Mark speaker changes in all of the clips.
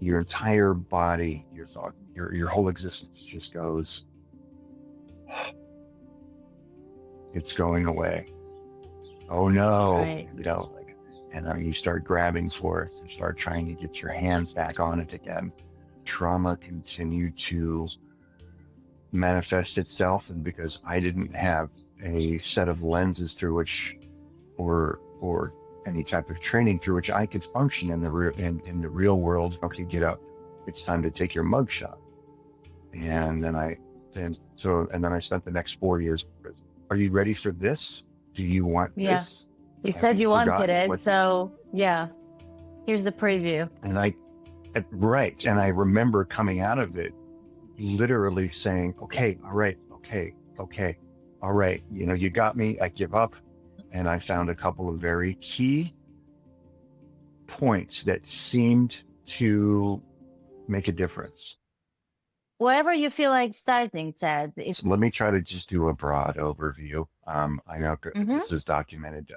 Speaker 1: your entire body, your thought, your whole existence just goes, it's going away. Oh no,
Speaker 2: Right.
Speaker 1: like, and then you start grabbing for it and start trying to get your hands back on it again. Trauma continued to manifest itself, and because I didn't have a set of lenses through which, or any type of training through which I could function in the in the real world. Okay, get up. It's time to take your mugshot. And then I spent the next 4 years in prison. Are you ready for this? Do you want
Speaker 2: Yeah.
Speaker 1: this?
Speaker 2: You
Speaker 1: Have
Speaker 2: said
Speaker 1: you
Speaker 2: you wanted
Speaker 1: forgotten
Speaker 2: it.
Speaker 1: what this?
Speaker 2: So, yeah, here's the preview.
Speaker 1: And right. And I remember coming out of it literally saying, okay, all right, okay, all right. You got me. I give up. And I found a couple of very key points that seemed to make a difference.
Speaker 2: Whatever you feel like starting, Ted.
Speaker 1: So let me try to just do a broad overview. I know
Speaker 2: Mhm.
Speaker 1: this is documented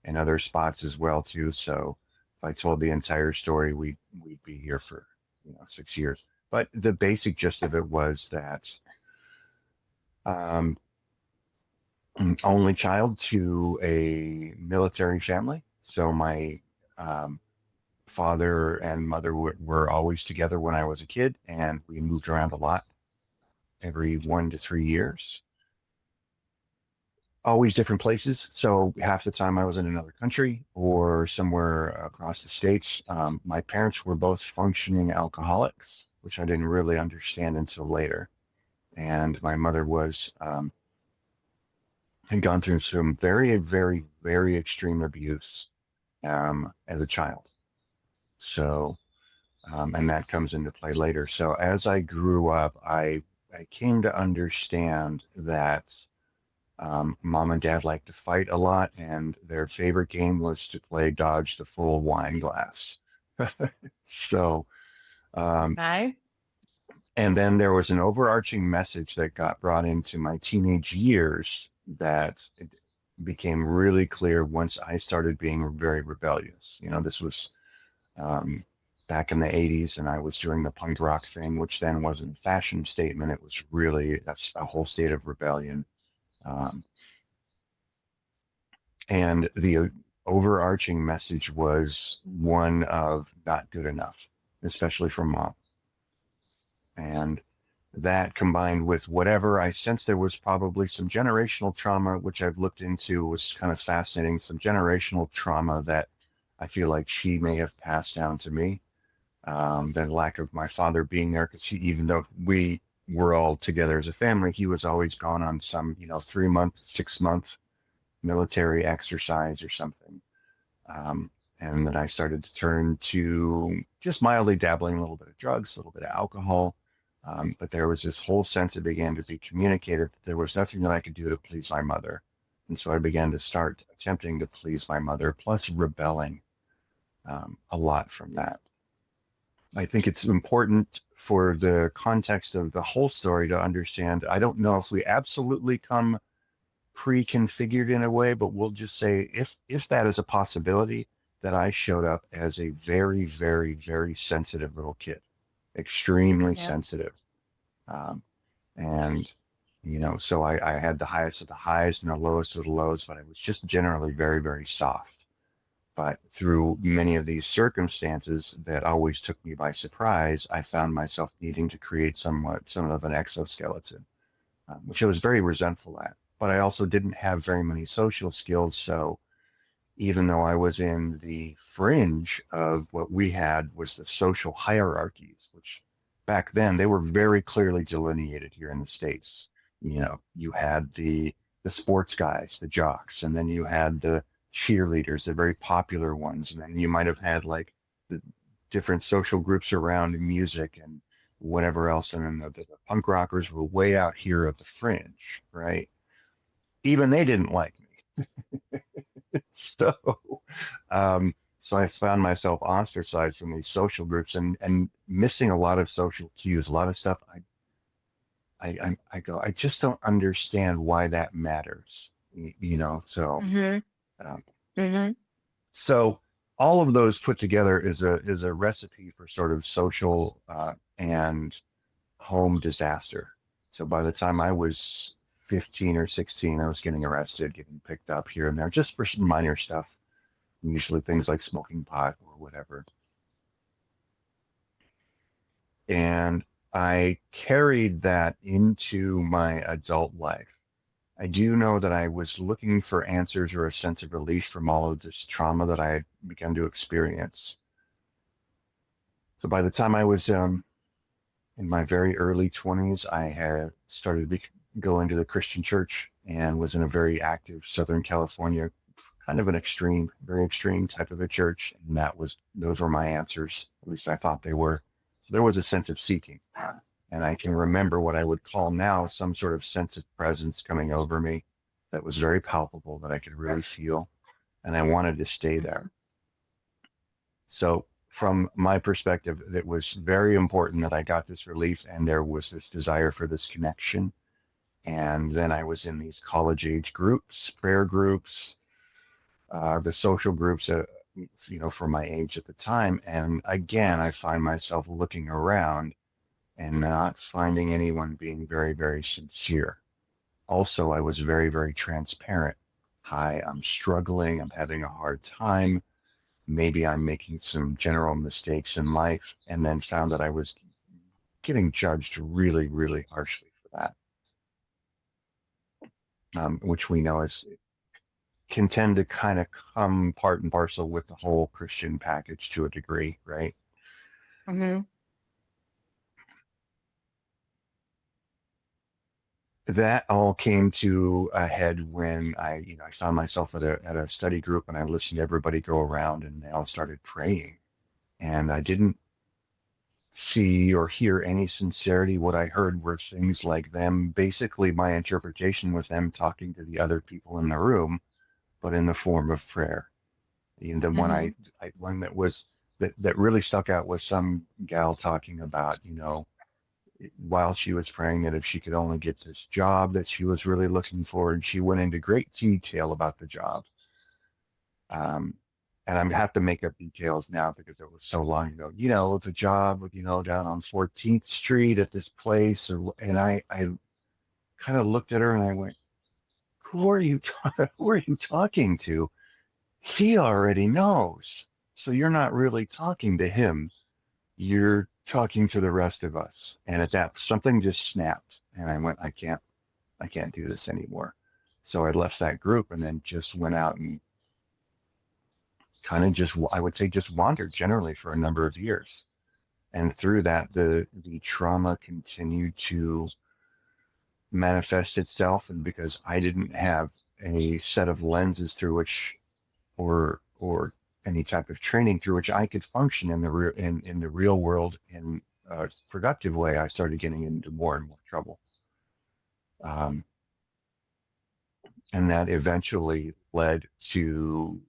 Speaker 1: in other spots as well too. So if I told the entire story, we'd be here for 6 years. But the basic gist of it was that um, only child to a military family. So my um, father and mother were always together when I was a kid, and we moved around a lot every 1 to 3 years, always different places. So half the time I was in another country or somewhere across the states. My parents were both functioning alcoholics, which I didn't really understand until later. And my mother had gone through some very, very, very extreme abuse as a child. So, and that comes into play later. So as I grew up, I came to understand that mom and dad liked to fight a lot, and their favorite game was to play dodge the full wine glass. So, um,
Speaker 2: Okay.
Speaker 1: and then there was an overarching message that got brought into my teenage years that it became really clear once I started being very rebellious. This was um, back in the 80s, and I was doing the punk rock thing, which then wasn't a fashion statement. It was really that's a whole state of rebellion. Um, and the overarching message was one of not good enough, especially from mom. And that combined with whatever I sensed there was probably some generational trauma, which I've looked into, was kind of fascinating. Some generational trauma that I feel like she may have passed down to me. The lack of my father being there, because even though we were all together as a family, he was always gone on some, 3 month, 6 month military exercise or something. Um, and then I started to turn to just mildly dabbling a little bit of drugs, a little bit of alcohol. But there was this whole sense that began to be communicated that there was nothing that I could do to please my mother. And so I began to start attempting to please my mother, plus rebelling a lot from that. I think it's important for the context of the whole story to understand. I don't know if we absolutely come pre-configured in a way, but we'll just say if that is a possibility, that I showed up as a very, very, very sensitive little kid, extremely
Speaker 2: Yeah.
Speaker 1: sensitive. Um, and so I had the highest of the highs and the lowest of the lows, but I was just generally very, very soft. But through many of these circumstances that always took me by surprise, I found myself needing to create some of an exoskeleton, which I was very resentful at. But I also didn't have very many social skills. So even though I was in the fringe of what we had was the social hierarchies, which back then they were very clearly delineated here in the States. You had the sports guys, the jocks, and then you had the cheerleaders, the very popular ones, and then you might have had like the different social groups around music and whatever else, and then the punk rockers were way out here at the fringe, right? Even they didn't like me. So, so I found myself ostracized from these social groups and missing a lot of social cues, a lot of stuff. I go, I just don't understand why that matters, you know. So,
Speaker 2: Mhm.
Speaker 1: um,
Speaker 2: Mhm.
Speaker 1: so all of those put together is a recipe for sort of social and home disaster. So by the time I was 15 or 16, I was getting arrested, getting picked up here and there, just for some minor stuff, usually things like smoking pot or whatever. And I carried that into my adult life. I do know that I was looking for answers or a sense of relief from all of this trauma that I had begun to experience. So by the time I was in my very early 20s, I had started to go into the Christian church and was in a very active Southern California, kind of an extreme, very extreme type of a church. And those were my answers. At least I thought they were. So there was a sense of seeking. And I can remember what I would call now some sort of sense of presence coming over me that was very palpable, that I could really feel. And I wanted to stay there. So from my perspective, it was very important that I got this relief and there was this desire for this connection. And then I was in these college age groups, prayer groups, the social groups, for my age at the time. And again, I find myself looking around and not finding anyone being very, very sincere. Also, I was very, very transparent. Hi, I'm struggling. I'm having a hard time. Maybe I'm making some general mistakes in life, and then found that I was getting judged really, really harshly for that, which we know can tend to kind of come part and parcel with the whole Christian package to a degree, right?
Speaker 2: Mm-hmm.
Speaker 1: That all came to a head when I found myself at a study group and I listened to everybody go around and they all started praying. And I didn't see or hear any sincerity. What I heard were things like them, basically my interpretation was them talking to the other people in the room, but in the form of prayer. And the one
Speaker 2: Mm-hmm.
Speaker 1: one that really stuck out was some gal talking about, while she was praying, that if she could only get this job that she was really looking for, and she went into great detail about the job. Um, and I'm have to make up details now because it was so long ago. The job, down on 14th Street at this place, and I kind of looked at her and I went, "Who are you? Who are you talking to? He already knows. So you're not really talking to him. You're talking to the rest of us." And at that, something just snapped, and I went, I can't do this anymore. So I left that group and then just went out and kind of I would say, just wandered generally for a number of years. And through that, the trauma continued to manifest itself. And because I didn't have a set of lenses through which, or any type of training through which I could function in the real world in a productive way, I started getting into more and more trouble. Um, and that eventually led to,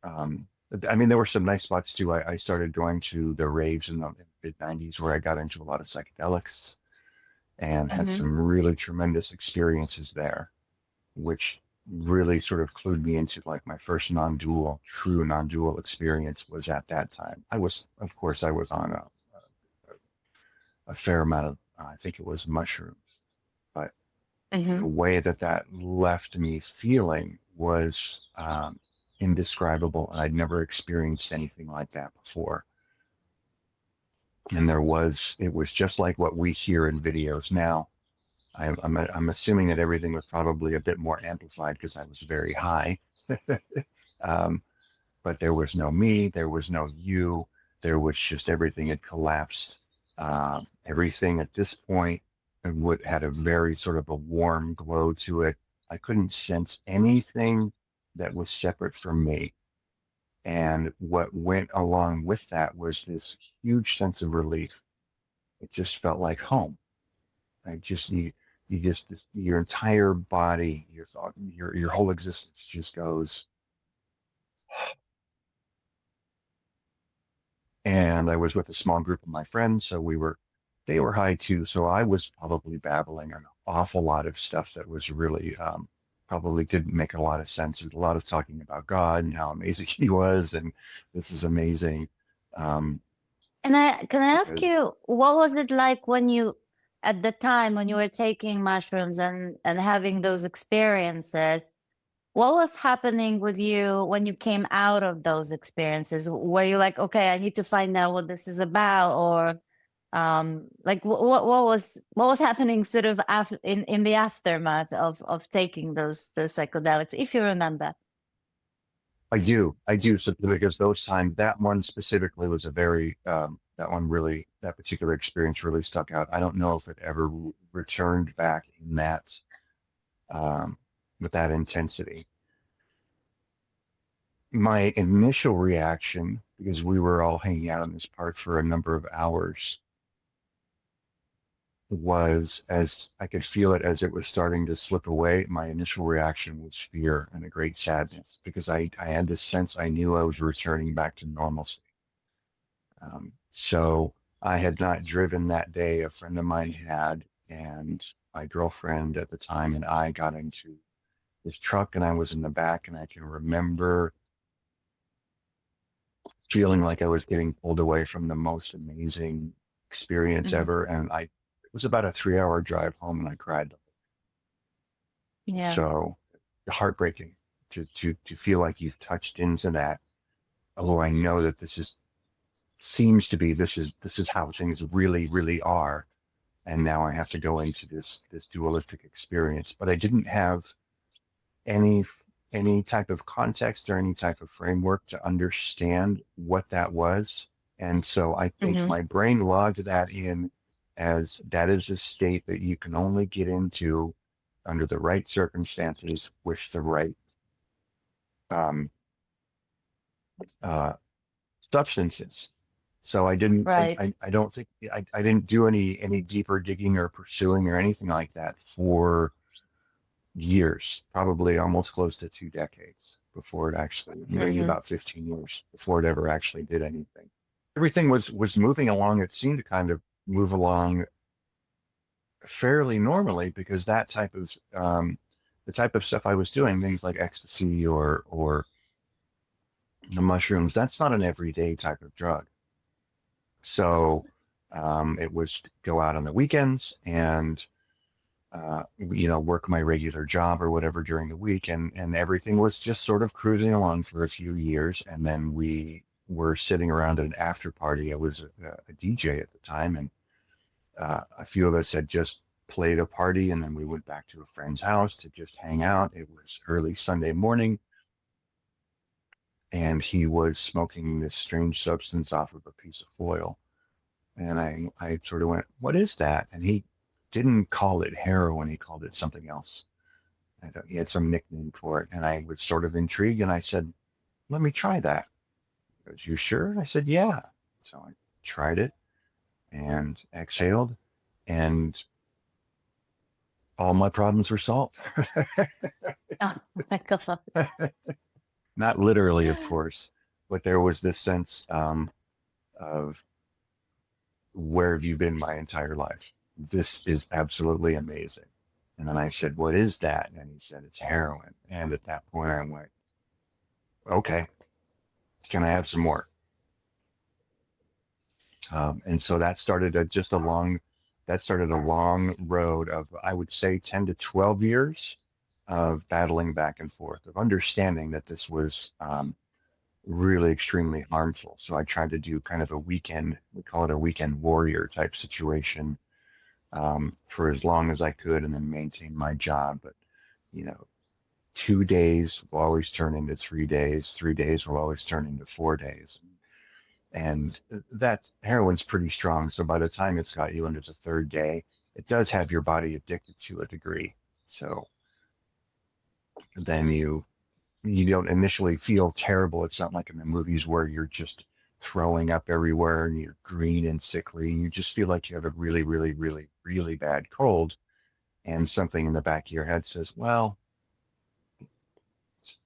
Speaker 1: um, there were some nice spots too. I started going to the raves in the mid 90s where I got into a lot of psychedelics and had
Speaker 2: Mm-hmm.
Speaker 1: some really tremendous experiences there, which really sort of clued me into like my first true non-dual experience was at that time. Of course, I was on a fair amount of, I think it was mushrooms, but
Speaker 2: Mm-hmm.
Speaker 1: the way that left me feeling was indescribable. And I'd never experienced anything like that before. And it was just like what we hear in videos now. I'm assuming that everything was probably a bit more amplified because I was very high. um, but there was no me, there was no you, there was just everything had collapsed. Everything at this point had a very sort of a warm glow to it. I couldn't sense anything that was separate from me. And what went along with that was this huge sense of relief. It just felt like home. I just you just your entire body, your thought, your whole existence just goes. And I was with a small group of my friends, so they were high too. So I was probably babbling an awful lot of stuff that was really probably didn't make a lot of sense. There's a lot of talking about God and how amazing he was, and this is amazing. Um,
Speaker 2: And I can I ask
Speaker 1: because
Speaker 2: you, what was it like when you, at the time when you were taking mushrooms and having those experiences? What was happening with you when you came out of those experiences? Were you like, okay, I need to find out what this is about, or like what was happening sort of in the aftermath of taking those psychedelics, if you remember?
Speaker 1: I do. So because those times, that one specifically was a very, that one really, that particular experience really stuck out. I don't know if it ever returned back in that, um, with that intensity. My initial reaction, because we were all hanging out in this park for a number of hours, was as I could feel it as it was starting to slip away. My initial reaction was fear and a great sadness because I had this sense I knew I was returning back to normalcy. So I had not driven that day. A friend of mine had, and my girlfriend at the time and I got into this truck, and I was in the back, and I can remember feeling like I was getting pulled away from the most amazing experience
Speaker 2: Mhm.
Speaker 1: ever. And it was about a 3 hour drive home, and I cried.
Speaker 2: Yeah.
Speaker 1: So heartbreaking to feel like you've touched into that. Oh, I know that seems to be this is how things really are, and now I have to go into this dualistic experience. But I didn't have any any type of context or any type of framework to understand what that was. And so I think
Speaker 2: Hmm.
Speaker 1: my brain logged that in as that is a state that you can only get into under the right circumstances with the right um, uh, substances. So
Speaker 2: Right.
Speaker 1: I don't think, I didn't do any deeper digging or pursuing or anything like that for years, probably almost close to 2 decades before it actually, maybe
Speaker 2: Hmm.
Speaker 1: about 15 years before it ever actually did anything. Everything was moving along. It seemed to kind of move along fairly normally because the type of stuff I was doing, things like ecstasy or the mushrooms, that's not an everyday type of drug. So it was go out on the weekends and work my regular job or whatever during the week, and everything was just sort of cruising along for a few years, and then we were sitting around at an after party. I was a DJ at the time, and a few of us had just played a party, and then we went back to a friend's house to just hang out. It was early Sunday morning, and he was smoking this strange substance off of a piece of foil. And I sort of went, "What is that?" And he didn't call it heroin. He called it something else. He had some nickname for it. And I was sort of intrigued. And I said, "Let me try that." He goes, "You sure?" And I said, "Yeah." So I tried it and exhaled, and all my problems were solved.
Speaker 2: Oh my God.
Speaker 1: Not literally, of course, but there was this sense of where have you been my entire life? This is absolutely amazing. And then I said, "What is that?" And he said, "It's heroin." And at that point, I went, "Okay, can I have some more?" And so that started a long road of, I would say, 10 to 12 years of battling back and forth, of understanding that this was really extremely harmful. So I tried to do kind of a weekend, we call it a weekend warrior type situation, for as long as I could, and then maintain my job. But, you know, 2 days will always turn into 3 days. 3 days will always turn into 4 days. And that heroin's pretty strong. So by the time it's got you into the third day, it does have your body addicted to a degree. So then you don't initially feel terrible. It's not like in the movies where you're just throwing up everywhere and you're green and sickly. You just feel like you have a really bad cold, and something in the back of your head says, "Well, it's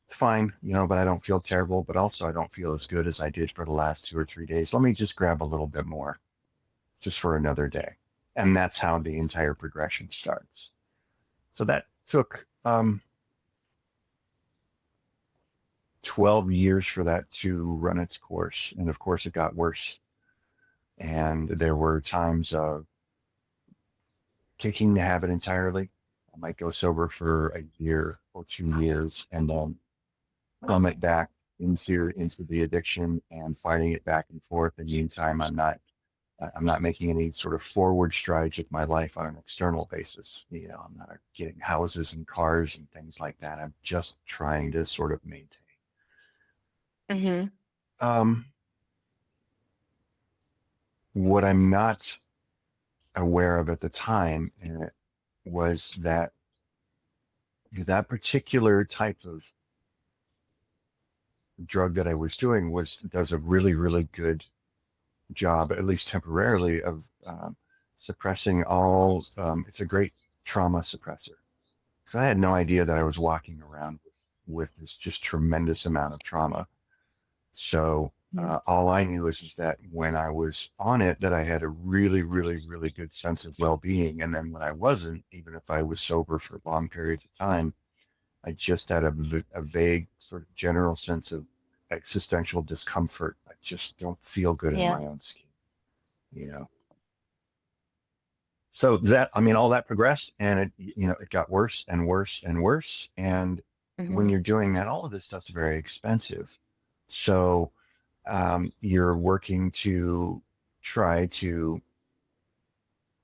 Speaker 1: fine, but I don't feel terrible, but also I don't feel as good as I did for the last 2 or 3 days. Let me just grab a little bit more just for another day." And that's how the entire progression starts. So that took Um, 12 years for that to run its course. And of course, it got worse. And there were times of kicking the habit entirely. I might go sober for a year or 2 years and then plummet back into the addiction and fighting it back and forth. In the meantime, I'm not making any sort of forward strides with my life on an external basis. You know, I'm not getting houses and cars and things like that. I'm just trying to sort of maintain.
Speaker 2: Mm-hmm.
Speaker 1: Um, what I'm not aware of at the time was that that particular type of drug that I was doing does a really, really good job, at least temporarily, of suppressing all. It's a great trauma suppressor. So I had no idea that I was walking around with this just tremendous amount of trauma. So all I knew is that when I was on it, that I had a really, really, really good sense of well-being. And then when I wasn't, even if I was sober for long periods of time, I just had a vague sort of general sense of existential discomfort. I just don't feel good in
Speaker 2: Yeah.
Speaker 1: my own skin, you know. So that, I mean, all that progressed, and it got worse and worse and worse. And when
Speaker 2: Mm-hmm.
Speaker 1: you're doing that, all of this stuff's very expensive. So you're working to try to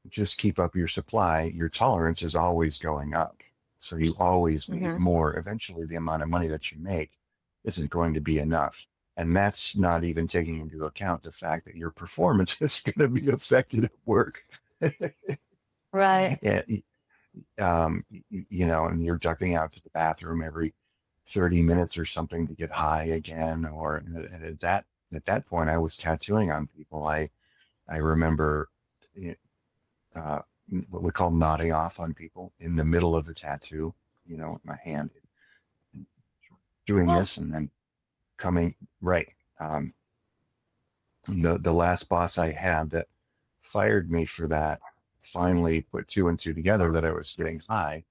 Speaker 1: just keep up your supply. Your tolerance is always going up. So you always need
Speaker 2: Mm-hmm.
Speaker 1: more. Eventually, the amount of money that you make isn't going to be enough. And that's not even taking into account the fact that your performance is going to be affected at work.
Speaker 2: Right.
Speaker 1: Yeah, and you're ducking out to the bathroom every 30 minutes or something to get high again. And at that point, I was tattooing on people. I remember uh, what we call nodding off on people in the middle of the tattoo, with my hand doing
Speaker 2: Oh.
Speaker 1: this and then coming right. Um, the last boss I had that fired me for that finally put two and two together that I was getting high,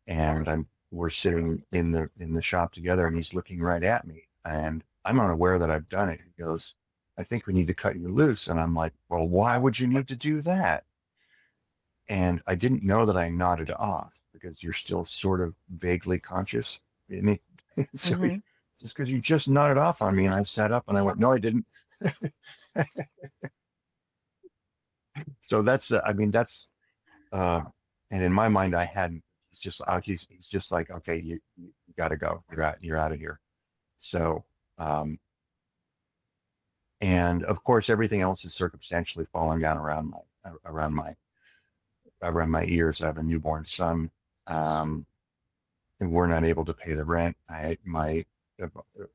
Speaker 1: and we're sitting in the shop together, and he's looking right at me, and I'm unaware that I've done it. He goes, "I think we need to cut you loose," and I'm like, "Well, why would you need to do that?" And I didn't know that I nodded off because you're still sort of vaguely conscious. So
Speaker 2: Mm-hmm.
Speaker 1: just because you just nodded off on me, and I sat up and I went, "No, I didn't." So I mean, uh, and in my mind, I hadn't. He's just like, okay, you got to go. You're out of here. So, um, and of course, everything else is circumstantially falling down around my ears. I have a newborn son, um, and we're not able to pay the rent. Uh,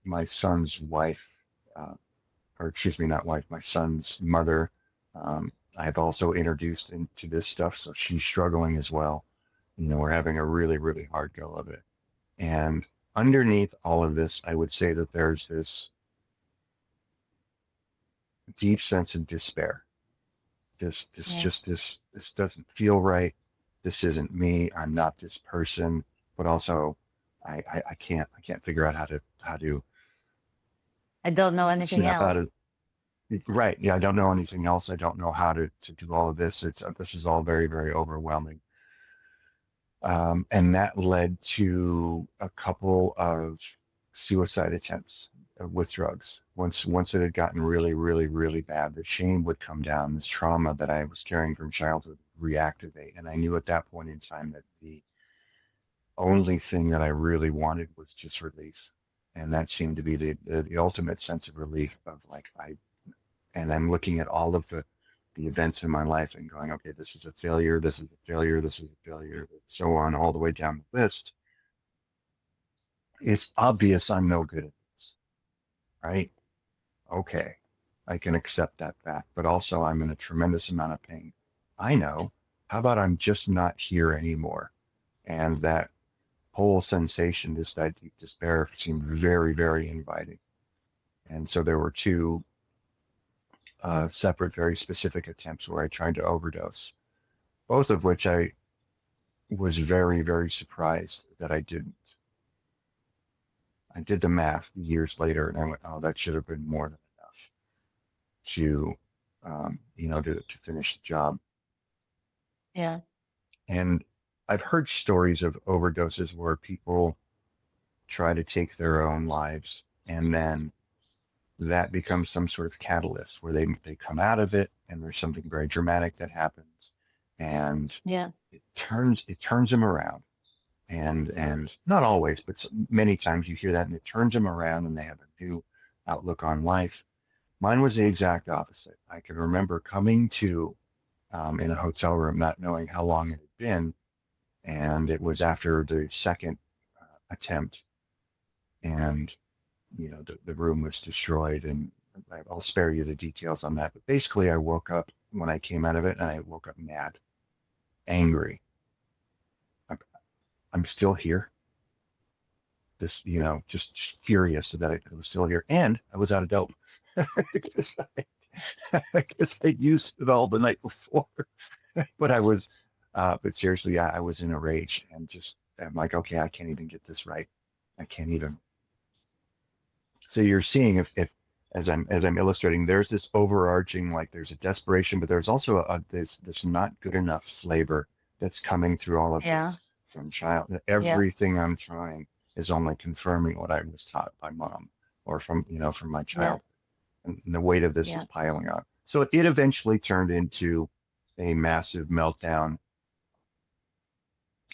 Speaker 1: my son's wife, uh, or excuse me, not wife, my son's mother. I've also introduced into this stuff, so she's struggling as well. We're having a really, really hard go of it. And underneath all of this, I would say that there's this deep sense of despair.
Speaker 2: Yeah.
Speaker 1: This doesn't feel right. This isn't me. I'm not this person. But also, I can't figure out how to
Speaker 2: I don't know anything
Speaker 1: snap out
Speaker 2: else.
Speaker 1: of. Right. Yeah, I don't know anything else. I don't know how to do all of this. This is all very, very overwhelming. And that led to a couple of suicide attempts with drugs. Once it had gotten really, really, really bad, the shame would come down. This trauma that I was carrying from childhood reactivate, and I knew at that point in time that the only thing that I really wanted was just relief, and that seemed to be the ultimate sense of relief of like I. And I'm looking at all of the events in my life and going, okay, this is a failure, this is a failure, this is a failure, so on, all the way down the list. It's obvious I'm no good at this, right? Okay, I can accept that fact, but also I'm in a tremendous amount of pain. I know. How about I'm just not here anymore? And that whole sensation, that deep despair, seemed very, very inviting. And so there were two separate, very specific attempts where I tried to overdose, both of which I was very, very surprised that I didn't. I did the math years later, and I went, "Oh, that should have been more than enough to, to finish the job."
Speaker 2: Yeah.
Speaker 1: And I've heard stories of overdoses where people try to take their own lives, and then that becomes some sort of catalyst where they come out of it, and there's something very dramatic that happens, and
Speaker 2: Yeah.
Speaker 1: it turns them around. And not always, but many times you hear that, and it turns them around, and they have a new outlook on life. Mine was the exact opposite. I can remember coming to in a hotel room, not knowing how long it had been, and it was after the second attempt, and the room was destroyed, and I'll spare you the details on that. But basically, I woke up when I came out of it, and I woke up mad, angry. I'm, I'm still here. This, just furious that I was still here, and I was out of dope because because I used it all the night before. But but seriously, I was in a rage, and just I'm like, okay, I can't even get this right. I can't even. So you're seeing if as I'm illustrating, there's this overarching, like there's a desperation, but there's also this not good enough flavor that's coming through all of
Speaker 2: Yeah.
Speaker 1: this from child.
Speaker 2: Yeah.
Speaker 1: Everything I'm trying is only confirming what I was taught by mom or from my
Speaker 2: Yeah.
Speaker 1: child, and the weight of this is
Speaker 2: Yeah.
Speaker 1: piling up. So it eventually turned into a massive meltdown,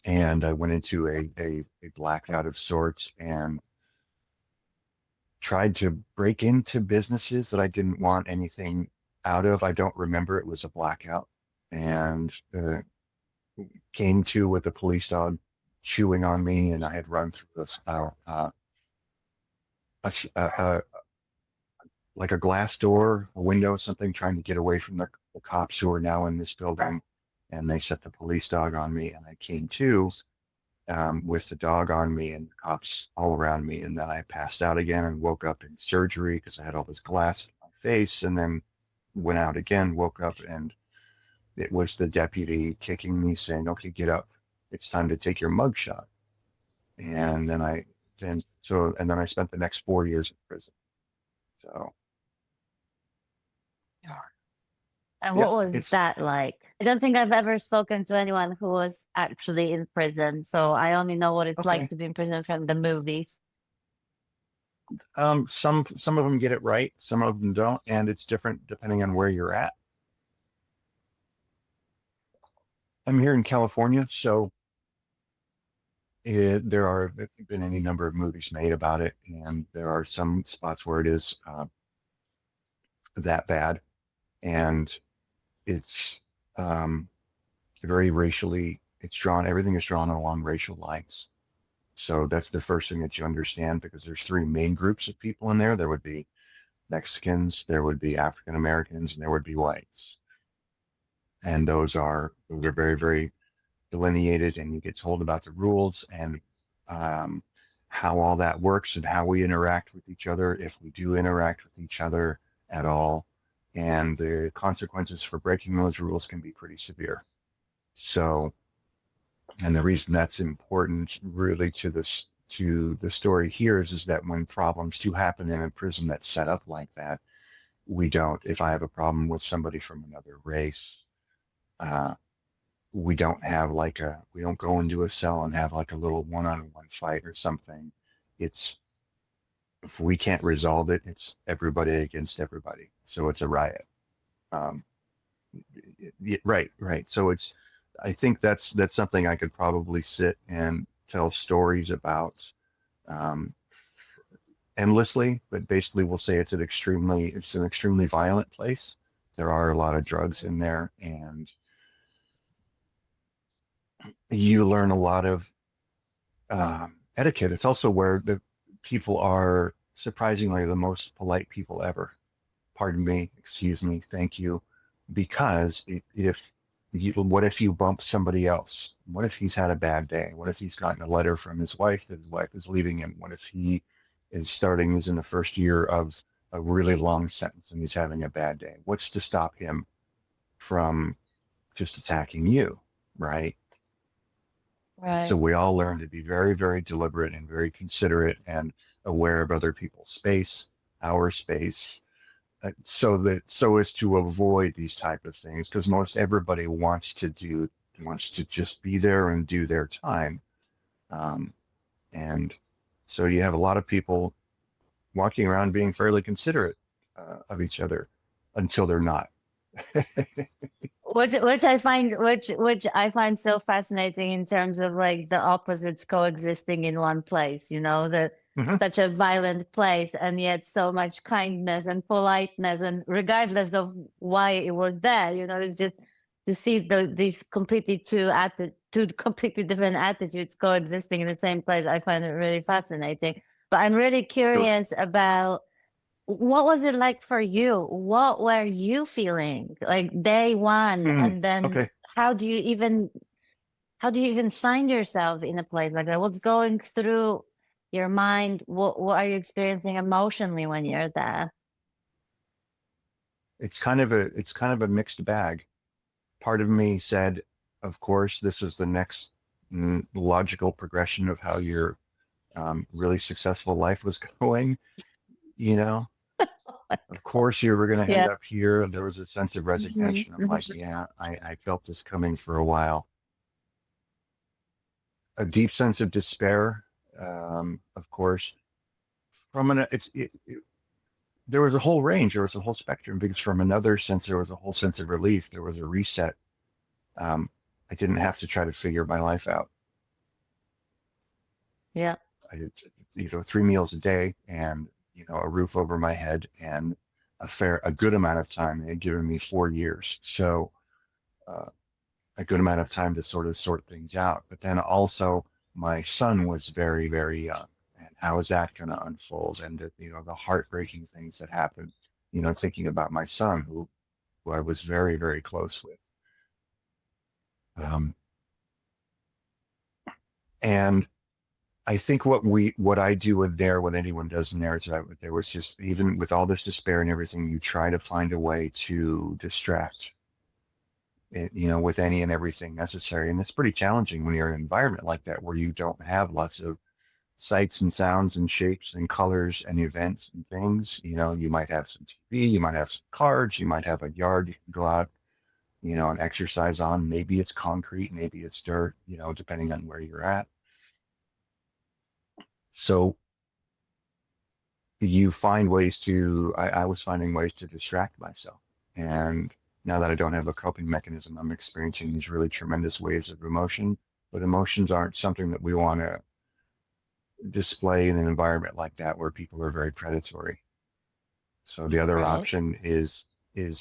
Speaker 1: and I went into a blackout of sorts, and tried to break into businesses that I didn't want anything out of. I don't remember. It was a blackout, and came to with the police dog chewing on me, and I had run through this a, like a glass door, a window, something, trying to get away from the cops who are now in this building, and they set the police dog on me, and I came to with the dog on me and the cops all around me. And then I passed out again and woke up in surgery because I had all this glass in my face, and then went out again, woke up, and it was the deputy kicking me, saying, "Okay, get up. It's time to take your mugshot." And then I spent the next 4 years in prison. So
Speaker 2: And
Speaker 1: yeah,
Speaker 2: what was
Speaker 1: it's
Speaker 2: that like? I don't think I've ever spoken to anyone who was actually in prison, so I only know what it's like
Speaker 1: okay.
Speaker 2: to be in prison from the movies.
Speaker 1: Some of them get it right, some of them don't, and it's different depending on where you're at. I'm here in California, so there are been any number of movies made about it, and there are some spots where it is that bad, and it's very racially. It's drawn. Everything is drawn along racial lines. So that's the first thing that you understand, because there's three main groups of people in there. There would be Mexicans, there would be African Americans, and there would be whites. And those are very, very delineated, and you get told about the rules, and um, how all that works, and how we interact with each other, if we do interact with each other at all, and the consequences for breaking those rules can be pretty severe. So, and the reason that's important really to the story here is that when problems do happen in a prison that's set up like that, we don't. If I have a problem with somebody from another race, uh, we don't go into a cell and have like a little one-on-one fight or something. It's If we can't resolve it, it's everybody against everybody. So it's a riot. Um, right, right. So I think that's something I could probably sit and tell stories about um, endlessly, but basically we'll say it's an extremely violent place. There are a lot of drugs in there, and you learn a lot of etiquette. It's also where the people are surprisingly the most polite people ever. Pardon me, excuse me, thank you. Because what if you bump somebody else? What if he's had a bad day? What if he's gotten a letter from his wife that his wife is leaving him? What if he's in the first year of a really long sentence and he's having a bad day? What's to stop him from just attacking you, right? So
Speaker 2: Right.
Speaker 1: we all learn to be very, very deliberate and very considerate and aware of other people's space, our space, so as to avoid these type of things, because most everybody wants to just be there and do their time. Um, and so you have a lot of people walking around being fairly considerate of each other until they're not.
Speaker 2: Which I find so fascinating in terms of like the opposites coexisting in one place, you know, that
Speaker 1: Mhm.
Speaker 2: such a violent place and yet so much kindness and politeness, and regardless of why it was there, you know, it's just to see these completely two completely different attitudes coexisting in the same place. I find it really fascinating. But I'm really curious about what was it like for you? What were you feeling like day one?
Speaker 1: Mm,
Speaker 2: And then
Speaker 1: okay.
Speaker 2: how do you even how do you even find yourself in a place like that? What's going through your mind? What are you experiencing emotionally when you're there?
Speaker 1: It's kind of a mixed bag. Part of me said, of course, this is the next logical progression of how your really successful life was going. You know, of course, you were going to end
Speaker 2: Yeah.
Speaker 1: up here. There was a sense of
Speaker 2: Mhm,
Speaker 1: resignation. I'm like,
Speaker 2: mhm.
Speaker 1: yeah, I felt this coming for a while. A deep sense of despair, of course. From an, there was a whole range. There was a whole spectrum because from another sense, there was a whole sense of relief. There was a reset. Um, I didn't have to try to figure my life out.
Speaker 2: Yeah.
Speaker 1: I did, you know, 3 meals a day and, you know, a roof over my head and a good amount of time. They had given me 4 years. So, uh, a good amount of time to sort of sort things out. But then also my son was very, very young. And how is that going to unfold? And, you know, the heartbreaking things that happened, you know, thinking about my son who I was very, very close with. Um, and I think what I do with there, what anyone does in there is that there was just, even with all this despair and everything, you try to find a way to distract it, you know, with any and everything necessary. And it's pretty challenging when you're in an environment like that where you don't have lots of sights and sounds and shapes and colors and events and things. You know, you might have some TV, you might have some cards, you might have a yard you can go out, you know, and exercise on. Maybe it's concrete, maybe it's dirt, you know, depending on where you're at. So you find ways to, I was finding ways to distract myself. And now that I don't have a coping mechanism, I'm experiencing these really tremendous waves of emotion. But emotions aren't something that we want to display in an environment like that where people are very predatory. So the other
Speaker 2: Right.
Speaker 1: option is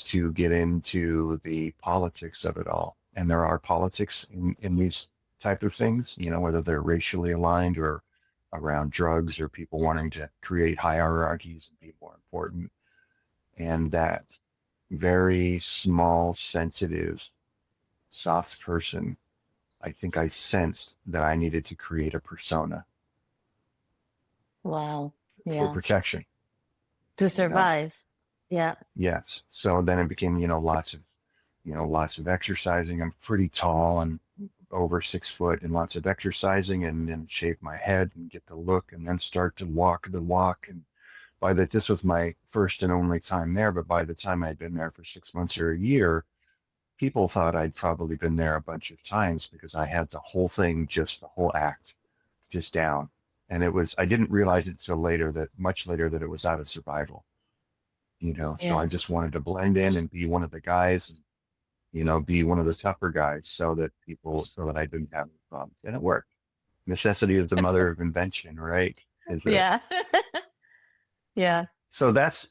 Speaker 1: to get into the politics of it all. And there are politics in these type of things, you know, whether they're racially aligned or around drugs or people wanting to create hierarchies and be more important. And that very small, sensitive, soft person, I think I sensed that I needed to create a persona
Speaker 2: Wow.
Speaker 1: for
Speaker 2: Yeah.
Speaker 1: protection,
Speaker 2: To
Speaker 1: you know?
Speaker 2: survive. Yeah.
Speaker 1: Yes. So then it became, you know, lots of exercising. I'm pretty tall and over 6 foot, and lots of exercising and then shave my head and get the look and then start to walk the walk. And this was my first and only time there, but by the time I'd been there for 6 months or a year, people thought I'd probably been there a bunch of times because I had the whole thing, just the whole act just down. And I didn't realize it till much later, that it was out of survival, you know. So I
Speaker 2: Yeah.
Speaker 1: just wanted to blend in and be one of the guys, you know, be one of the tougher guys so that I didn't have any problems. And it worked. Necessity is the mother of invention, right? Is it?
Speaker 2: Yeah. Yeah.
Speaker 1: So that's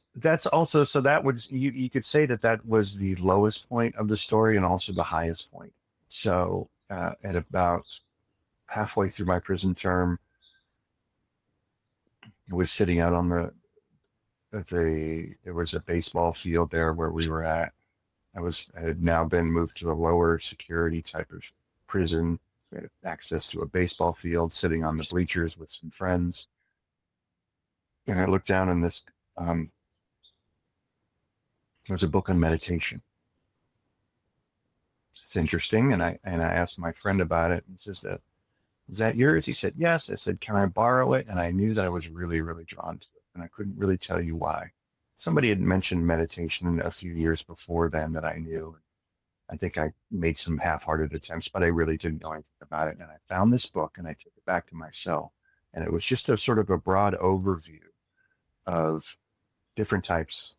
Speaker 1: also, so that was, you could say that that was the lowest point of the story and also the highest point. So at about halfway through my prison term, I was sitting out on there was a baseball field there where we were at. I had now been moved to a lower security type of prison. We had access to a baseball field, sitting on the bleachers with some friends. And I looked down, and um, there was a book on meditation. It's interesting. And I asked my friend about it, and he says that Is that yours? He said, yes. I said, can I borrow it? And I knew that I was really, really drawn to it. And I couldn't really tell you why. Somebody had mentioned meditation a few years before then that I knew. I think I made some half-hearted attempts, but I really didn't know anything about it. And I found this book and I took it back to my cell. And it was just a sort of a broad overview of different types,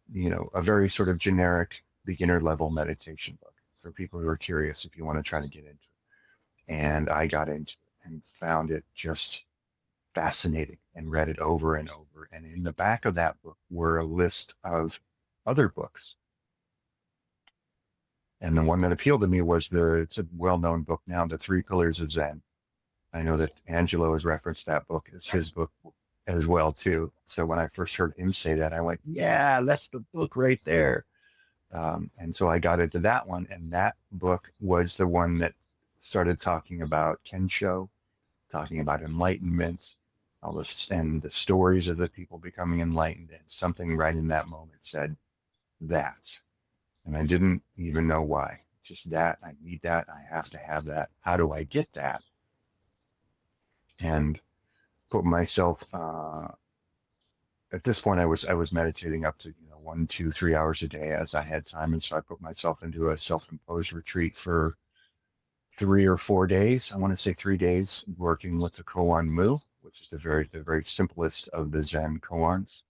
Speaker 1: a very sort of generic beginner level meditation book for people who are curious if you want to try to get into it. And I got into it and found it just fascinating and read it over and over. And in the back of that book were a list of other books. And the one that appealed to me was it's a well-known book now, The Three Pillars of Zen. I know that Angelo has referenced that book as his book as well too. So when I first heard him say that, I went, yeah, that's the book right there. And so I got into that one, and that book was the one that started talking about Kensho, talking about enlightenment, all this, and the stories of the people becoming enlightened. And something right in that moment said that. And I didn't even know why. Just that, I need that, I have to have that. How do I get that? And put myself at this point I was meditating up to 1, 2, 3 hours a day as I had time. And so I put myself into a self-imposed retreat for 3 or 4 days. I want to say 3 days, working with the koan mu, which is the very simplest of the Zen koans.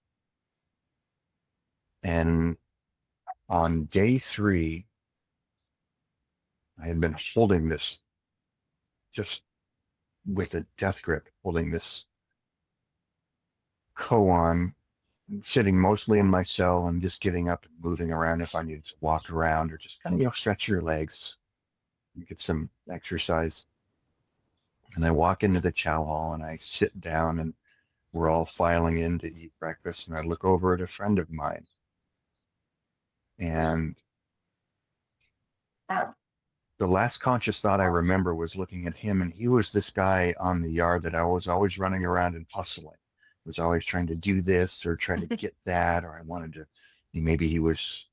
Speaker 1: And on day 3, I had been holding this, just with a death grip, holding this koan, sitting mostly in my cell and just getting up and moving around if I needed to walk around or just kind of, stretch your legs, get some exercise. And I walk into the chow hall and I sit down, and we're all filing in to eat breakfast. And I look over at a friend of mine, and the last conscious thought I remember was looking at him, and he was this guy on the yard that I was always running around and hustling. Was always trying to do this or trying to get that, or I wanted to, maybe he was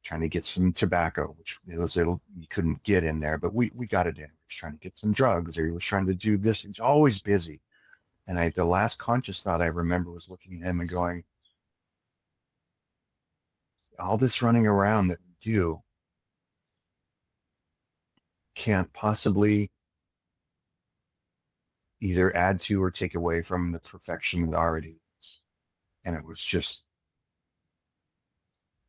Speaker 1: trying to get some tobacco, which you couldn't get in there, but we got it in. He was trying to get some drugs, or he was trying to do this. He was always busy. And the last conscious thought I remember was looking at him and going, all this running around that you do can't possibly either add to or take away from the perfection that already is. And it was just,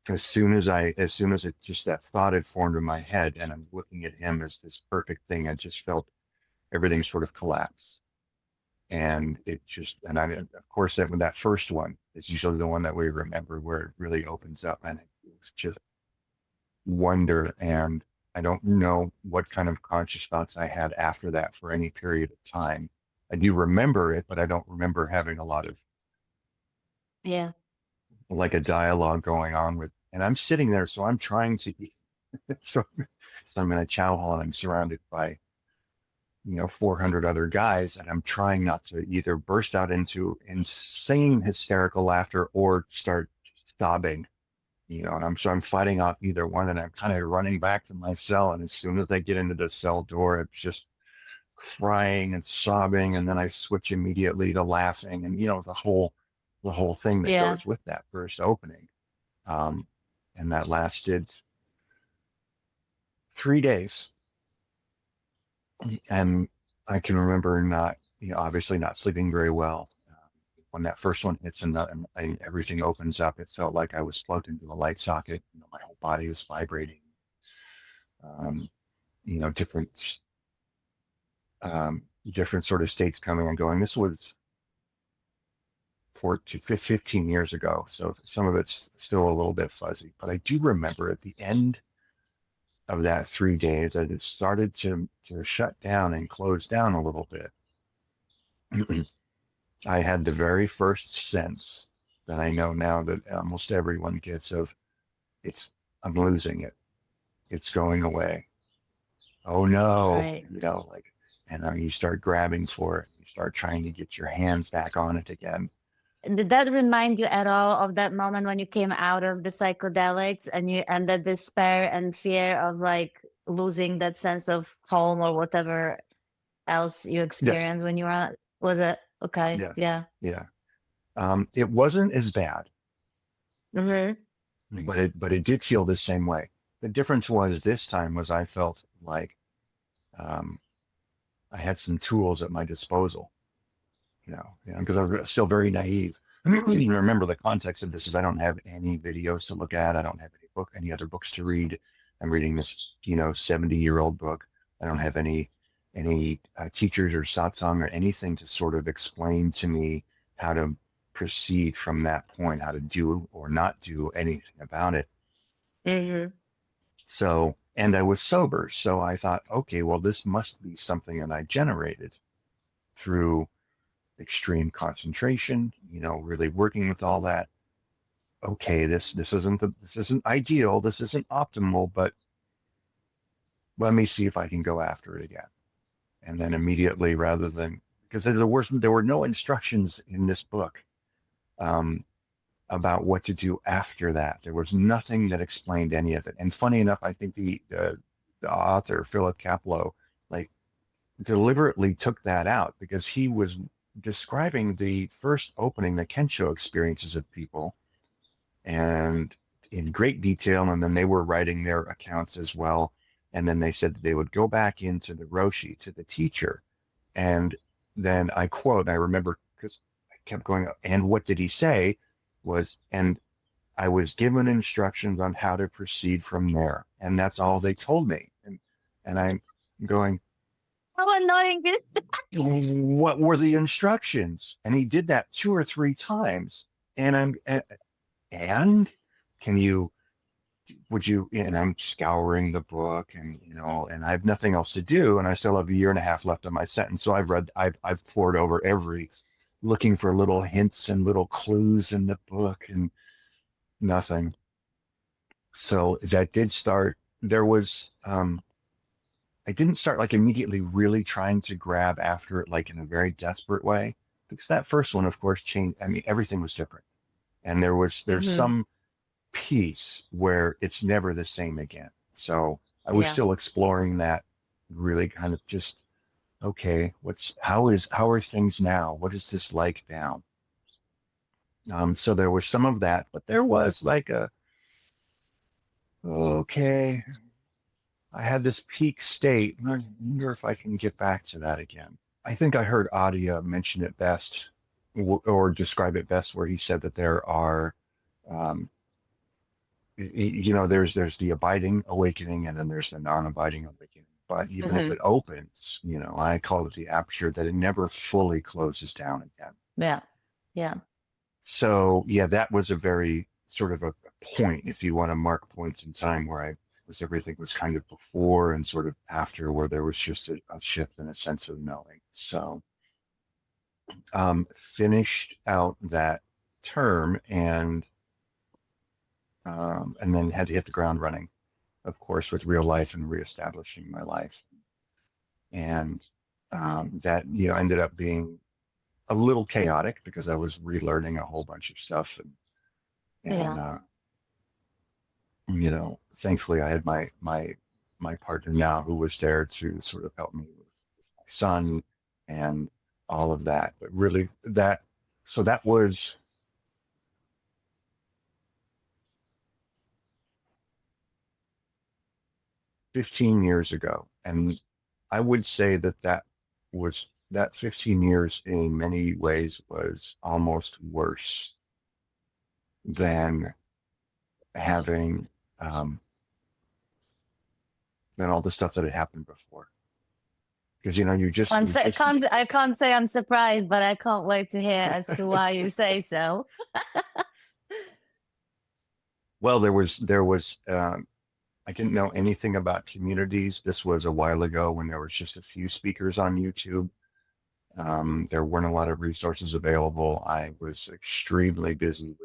Speaker 1: as soon as it just, that thought had formed in my head and I'm looking at him as this perfect thing, I just felt everything sort of collapse. And it just, and I, of course, that first one is usually the one that we remember where it really opens up, and it was just wonder. And I don't know what kind of conscious thoughts I had after that for any period of time. I do remember it, but I don't remember having a lot of, like, a dialogue going on with, and I'm sitting there, so I'm trying to eat. so I'm in a chow hall and I'm surrounded by 400 other guys, and I'm trying not to either burst out into insane hysterical laughter or start sobbing, and I'm fighting off either one, and I'm kind of running back to my cell. And as soon as I get into the cell door, it's just crying and sobbing, and then I switch immediately to laughing, and the whole thing that goes with that first opening. And that lasted 3 days. And I can remember not, obviously not sleeping very well. When that first one hits and everything opens up, it felt like I was plugged into a light socket. My whole body was vibrating. Different sort of states coming and going. This was 15 years ago, so some of it's still a little bit fuzzy. But I do remember at the end of that 3 days, I just started to shut down and close down a little bit. I had the very first sense that I know now that almost everyone gets of, I'm losing it. It's going away. Oh no,
Speaker 2: Right.
Speaker 1: and you start grabbing for it. You start trying to get your hands back on it again.
Speaker 2: Did that remind you at all of that moment when you came out of the psychedelics and the despair and fear of like losing that sense of home or whatever else you
Speaker 1: Yes.
Speaker 2: experienced when you were on? Was it okay?
Speaker 1: Yes.
Speaker 2: Yeah.
Speaker 1: Yeah. It wasn't as bad,
Speaker 2: Mm-hmm.
Speaker 1: but it did feel the same way. The difference was this time was I felt like um, I had some tools at my disposal, because I was still very naive. I mean, you remember the context of this is I don't have any videos to look at. I don't have any other books to read. I'm reading this, 70-year-old book. I don't have any teachers or satsang or anything to sort of explain to me how to proceed from that point, how to do or not do anything about it.
Speaker 2: Mm-hmm.
Speaker 1: So, and I was sober. So I thought, okay, well, this must be something that I generated through extreme concentration, really working with all that. Okay, this isn't ideal, this isn't optimal, but let me see if I can go after it again. And then immediately, rather than because there were no instructions in this book um, about what to do after that. There was nothing that explained any of it. And funny enough, I think the author Philip Kaplow like deliberately took that out because he was describing the first opening, the Kensho experiences of people, and in great detail. And then they were writing their accounts as well. And then they said that they would go back into the Roshi to the teacher. And then I quote, I remember because I kept going, and what did he say was, and I was given instructions on how to proceed from there. And that's all they told me. And I'm going,
Speaker 2: How annoying is
Speaker 1: what were the instructions? And he did that 2 or 3 times. And and can you, would you, and I'm scouring the book and I have nothing else to do. And I still have a year and a half left on my sentence. So I've poured over looking for little hints and little clues in the book and nothing. So that did start, I didn't start like immediately really trying to grab after it like in a very desperate way because that first one, of course, changed. I mean, everything was different, and there's
Speaker 2: mm-hmm.
Speaker 1: some piece where it's never the same again. So I was
Speaker 2: Yeah.
Speaker 1: still exploring that, really kind of just okay, how are things now? What is this like now? So there was some of that, but there was like okay, I had this peak state. I wonder if I can get back to that again. I think I heard Adia mention it best or describe it best, where he said that there are, um, there's the abiding awakening and then there's the non-abiding awakening. But even as
Speaker 2: Mm-hmm.
Speaker 1: it opens, I call it the aperture, that it never fully closes down again.
Speaker 2: Yeah. Yeah.
Speaker 1: So yeah, that was a very sort of a point, if you want to mark points in time, where everything was kind of before and sort of after, where there was just a shift and a sense of knowing. So finished out that term and then had to hit the ground running, of course, with real life and reestablishing my life. And that, ended up being a little chaotic because I was relearning a whole bunch of stuff. And
Speaker 2: Yeah.
Speaker 1: thankfully I had my partner now who was there to sort of help me with my son and all of that. But really so that was 15 years ago. And I would say that 15 years in many ways was almost worse than having, um, than all the stuff that had happened before. Because,
Speaker 2: I can't say I'm surprised, but I can't wait to hear as to why you say so.
Speaker 1: well, I didn't know anything about communities. This was a while ago when there was just a few speakers on YouTube. There weren't a lot of resources available. I was extremely busy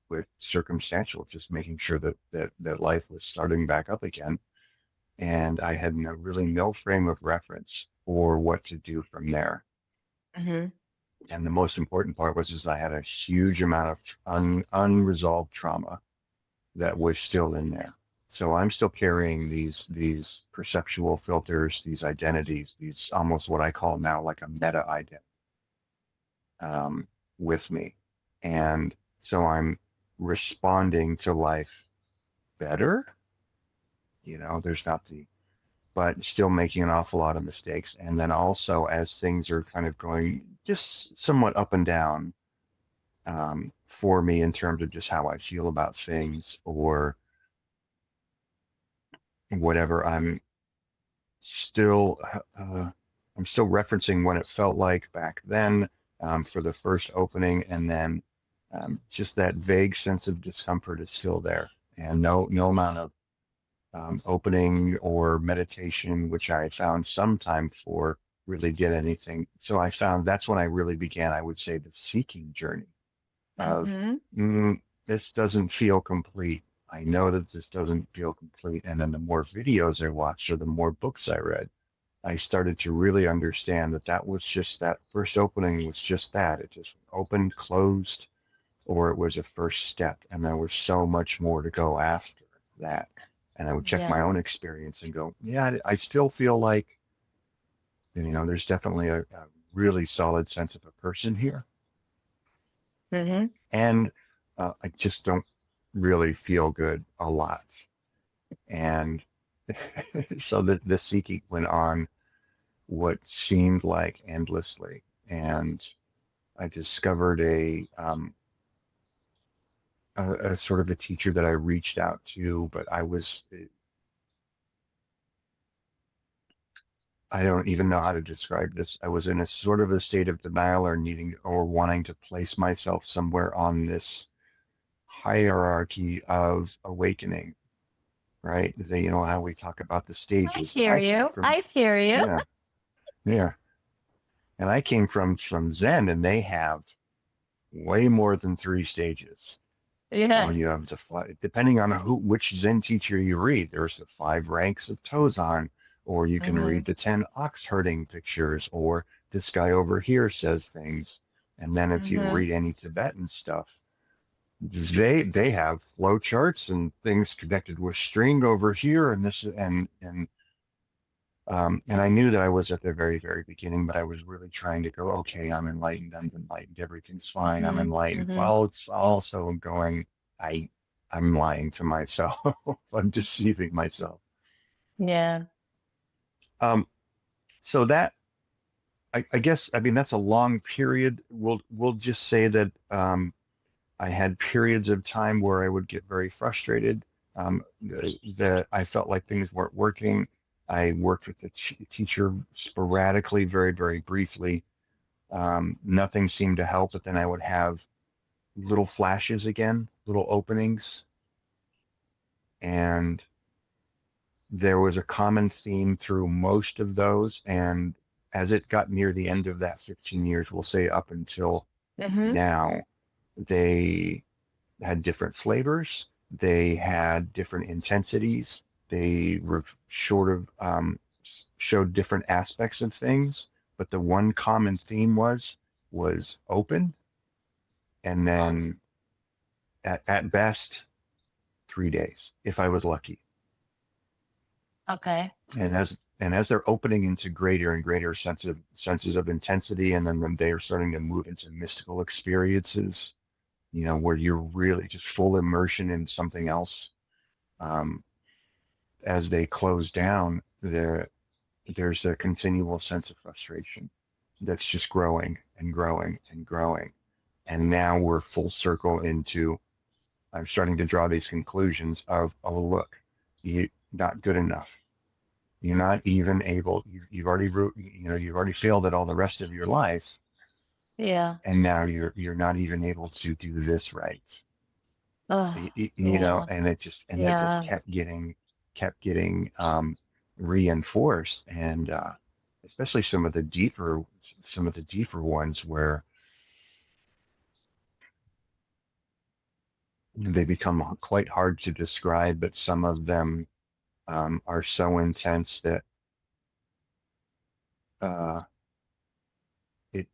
Speaker 1: with circumstantial, just making sure that life was starting back up again. And I had really no frame of reference for what to do from there.
Speaker 2: Mm-hmm.
Speaker 1: And the most important part is I had a huge amount of unresolved trauma that was still in there. So I'm still carrying these perceptual filters, these identities, these almost what I call now like a meta identity with me. And so I'm responding to life better. There's not but still making an awful lot of mistakes. And then also as things are kind of going just somewhat up and down for me in terms of just how I feel about things or whatever, still I'm still referencing what it felt like back then for the first opening, and then just that vague sense of discomfort is still there, and no amount of opening or meditation, which I found some time for, really did anything. So I found that's when I really began, I would say, the seeking journey of
Speaker 2: Mm-hmm.
Speaker 1: this doesn't feel complete. I know that this doesn't feel complete. And then the more videos I watched or the more books I read, I started to really understand that that was just that first opening was just that. It just opened, closed, or it was a first step. And there was so much more to go after that. And I would check my
Speaker 2: Yeah.
Speaker 1: own experience and go, yeah, I still feel like, there's definitely a really solid sense of a person here.
Speaker 2: Mm-hmm.
Speaker 1: And I just don't really feel good a lot. And so the seeking went on what seemed like endlessly. And I discovered a sort of a teacher that I reached out to, but I don't even know how to describe this. I was in a sort of a state of denial or needing or wanting to place myself somewhere on this hierarchy of awakening, right? How we talk about the
Speaker 2: I
Speaker 1: stages.
Speaker 2: hear
Speaker 1: I came
Speaker 2: you.
Speaker 1: from,
Speaker 2: I hear you.
Speaker 1: yeah, yeah. And I came from Zen, and they have way more than three stages.
Speaker 2: Yeah.
Speaker 1: You have depending on which Zen teacher you read, there's the 5 ranks of Tozan, or you can
Speaker 2: Mm-hmm.
Speaker 1: read the 10 ox herding pictures, or this guy over here says things. And then if you
Speaker 2: Mm-hmm.
Speaker 1: read any Tibetan stuff, they have flow charts and things connected with string over here and this and I knew that I was at the very, very beginning, but I was really trying to go, okay, I'm enlightened, everything's fine, I'm
Speaker 2: Mm-hmm.
Speaker 1: enlightened.
Speaker 2: Mm-hmm.
Speaker 1: Well, it's also going, I'm lying to myself. I'm deceiving myself.
Speaker 2: Yeah.
Speaker 1: Um, so that I guess I mean that's a long period. We'll just say that I had periods of time where I would get very frustrated. That I felt like things weren't working. I worked with the teacher sporadically, very, very briefly. Nothing seemed to help, but then I would have little flashes again, little openings. And there was a common theme through most of those. And as it got near the end of that 15 years, we'll say up until
Speaker 2: Mm-hmm.
Speaker 1: now, they had different flavors. They had different intensities. They were sort of showed different aspects of things, but the one common theme was open, and then at best 3 days if I was lucky.
Speaker 2: Okay.
Speaker 1: And as they're opening into greater and greater senses of intensity, and then they are starting to move into mystical experiences, where you're really just full immersion in something else. Um, as they close down, there's a continual sense of frustration that's just growing and growing and growing. And now we're full circle into, I'm starting to draw these conclusions of, oh, look, you're not good enough. You're not even able, you've already, you've already failed at all the rest of your life.
Speaker 2: Yeah.
Speaker 1: And now you're not even able to do this right.
Speaker 2: Oh, yeah.
Speaker 1: And that just
Speaker 2: Yeah.
Speaker 1: kept getting reinforced. And especially some of the deeper ones where they become quite hard to describe, but some of them are so intense that uh, it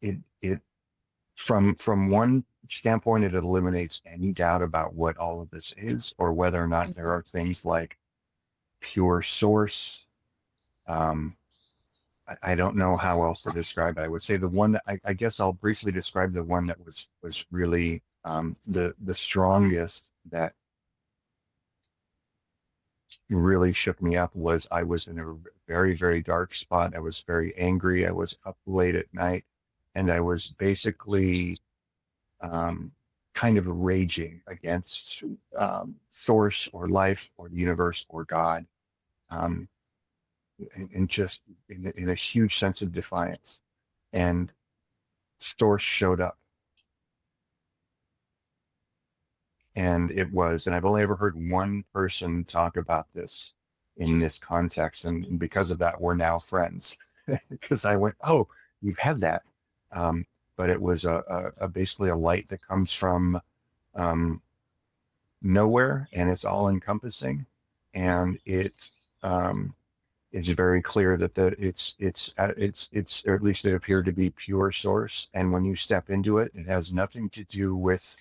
Speaker 1: from one standpoint, it eliminates any doubt about what all of this is, or whether or not there
Speaker 2: Mhm.
Speaker 1: are things like pure source. I don't know how else to describe it. I would say the one that I guess I'll briefly describe the one that was really the strongest, that really shook me up, was I was in a very, very dark spot. I was very angry. I was up late at night, and I was basically kind of raging against source or life or the universe or God, um, and just in a huge sense of defiance. And source showed up, and and I've only ever heard one person talk about this in this context, and because of that, we're now friends. Because I went, oh, you've had that, um, but it was basically a light that comes from um, nowhere, and it's all encompassing, and it is very clear that it's or at least it appeared to be pure source. And when you step into it, it has nothing to do with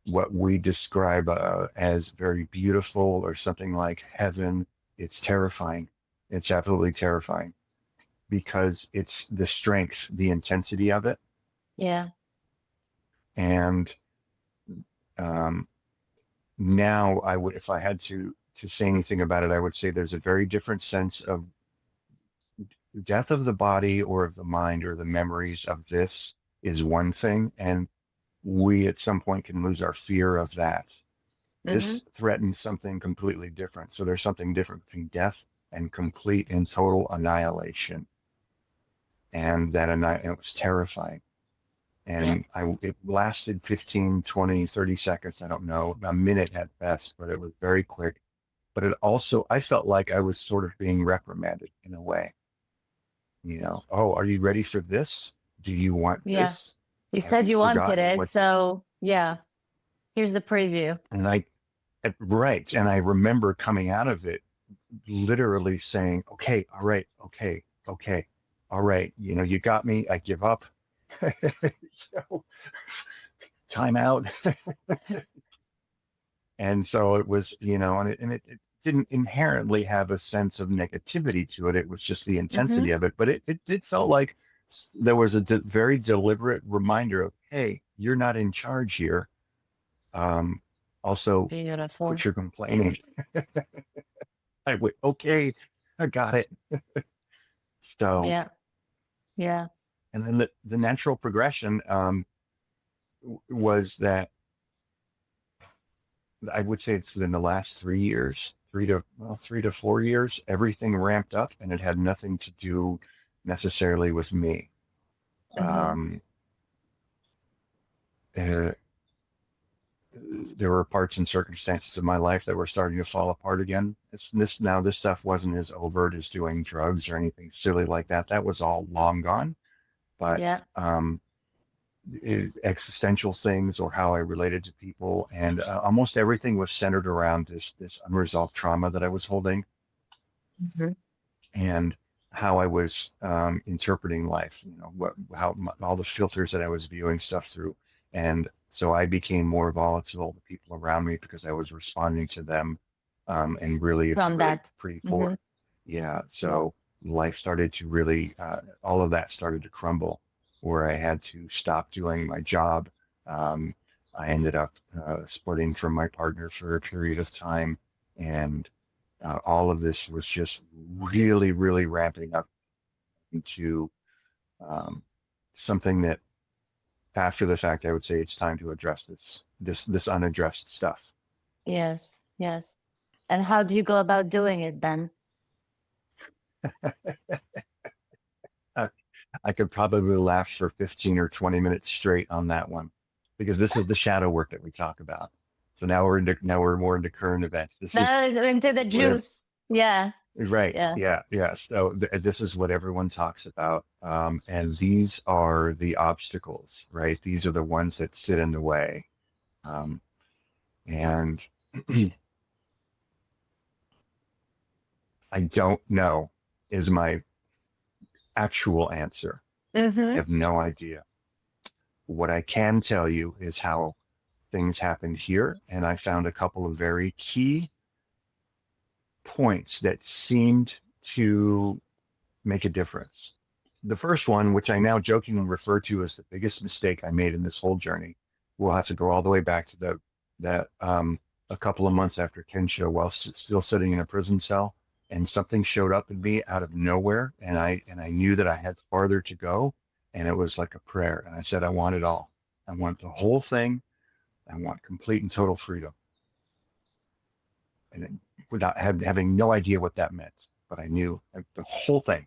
Speaker 1: what we describe as very beautiful or something like heaven. It's terrifying. It's absolutely terrifying, because it's the strength, the intensity of it.
Speaker 2: Yeah.
Speaker 1: And um, now I would, if I had to say anything about it, I would say there's a very different sense of death of the body or of the mind, or the memories of this is one thing, and we at some point can lose our fear of that.
Speaker 2: Mm-hmm.
Speaker 1: This threatens something completely different. So there's something different between death and complete and total annihilation. And it was terrifying.
Speaker 2: Yeah.
Speaker 1: And it lasted 15, 20, 30 seconds. I don't know, a minute at best, but it was very quick. But it also, I felt like I was sort of being reprimanded in a way. Oh, are you ready for this? Do you want
Speaker 2: Yeah.
Speaker 1: this?
Speaker 2: You
Speaker 1: Have
Speaker 2: said
Speaker 1: you
Speaker 2: you wanted
Speaker 1: forgotten
Speaker 2: it,
Speaker 1: what this?
Speaker 2: so yeah. Here's the preview.
Speaker 1: And right. And I remember coming out of it literally saying, okay, all right, okay, okay, all right. You got me. I give up. Time out. And so it was, and it didn't inherently have a sense of negativity to it. It was just the
Speaker 2: Mm-hmm.
Speaker 1: intensity of it. But it felt like there was a very deliberate reminder of, hey, you're not in charge here. Um, Also,
Speaker 2: Beautiful.
Speaker 1: quit your complaining. I went, okay, I got it. So,
Speaker 2: Yeah. Yeah.
Speaker 1: and then the natural progression was that I would say it's within the last 3 years, 3 to 4 years, everything ramped up, and it had nothing to do necessarily with me.
Speaker 2: Mm-hmm.
Speaker 1: Um, uh, there were parts and circumstances of my life that were starting to fall apart again. This stuff wasn't as overt as doing drugs or anything silly like that. That was all long gone. But
Speaker 2: Yeah.
Speaker 1: existential things, or how I related to people, and almost everything was centered around this unresolved trauma that I was holding,
Speaker 2: Mm-hmm.
Speaker 1: and how I was interpreting life. All the filters that I was viewing stuff through, and so I became more volatile to people around me because I was responding to them, and really, if you
Speaker 2: From
Speaker 1: really
Speaker 2: that.
Speaker 1: pretty
Speaker 2: Mm-hmm.
Speaker 1: poor, yeah.
Speaker 2: Yeah.
Speaker 1: So life started to really, all of that started to crumble, where I had to stop doing my job. Um, I ended up splitting from my partner for a period of time, and all of this was just really, really ramping up into um, something that, after the fact, I would say it's time to address this unaddressed stuff.
Speaker 2: Yes. Yes. And how do you go about doing it then?
Speaker 1: Uh, I could probably laugh for 15 or 20 minutes straight on that one, because this is the shadow work that we talk about. So now we're more into current events.
Speaker 2: Now into
Speaker 1: This
Speaker 2: the
Speaker 1: is what
Speaker 2: juice. Yeah.
Speaker 1: Right.
Speaker 2: Yeah.
Speaker 1: Yeah. Yeah. So this is what everyone talks about. And these are the obstacles, right? These are the ones that sit in the way. Um, and I don't know is my actual answer. I
Speaker 2: Mm-hmm.
Speaker 1: have no idea. What I can tell you is how things happened here. And I found a couple of very key points that seemed to make a difference. The first one, which I now jokingly refer to as the biggest mistake I made in this whole journey, we'll have to go all the way back to that a couple of months after Kensho, while still sitting in a prison cell, and something showed up in me out of nowhere, and I knew that I had farther to go, and it was like a prayer, and I said, I want it all. I want the whole thing. I want complete and total freedom, and without having no idea what that meant, but I knew the whole thing.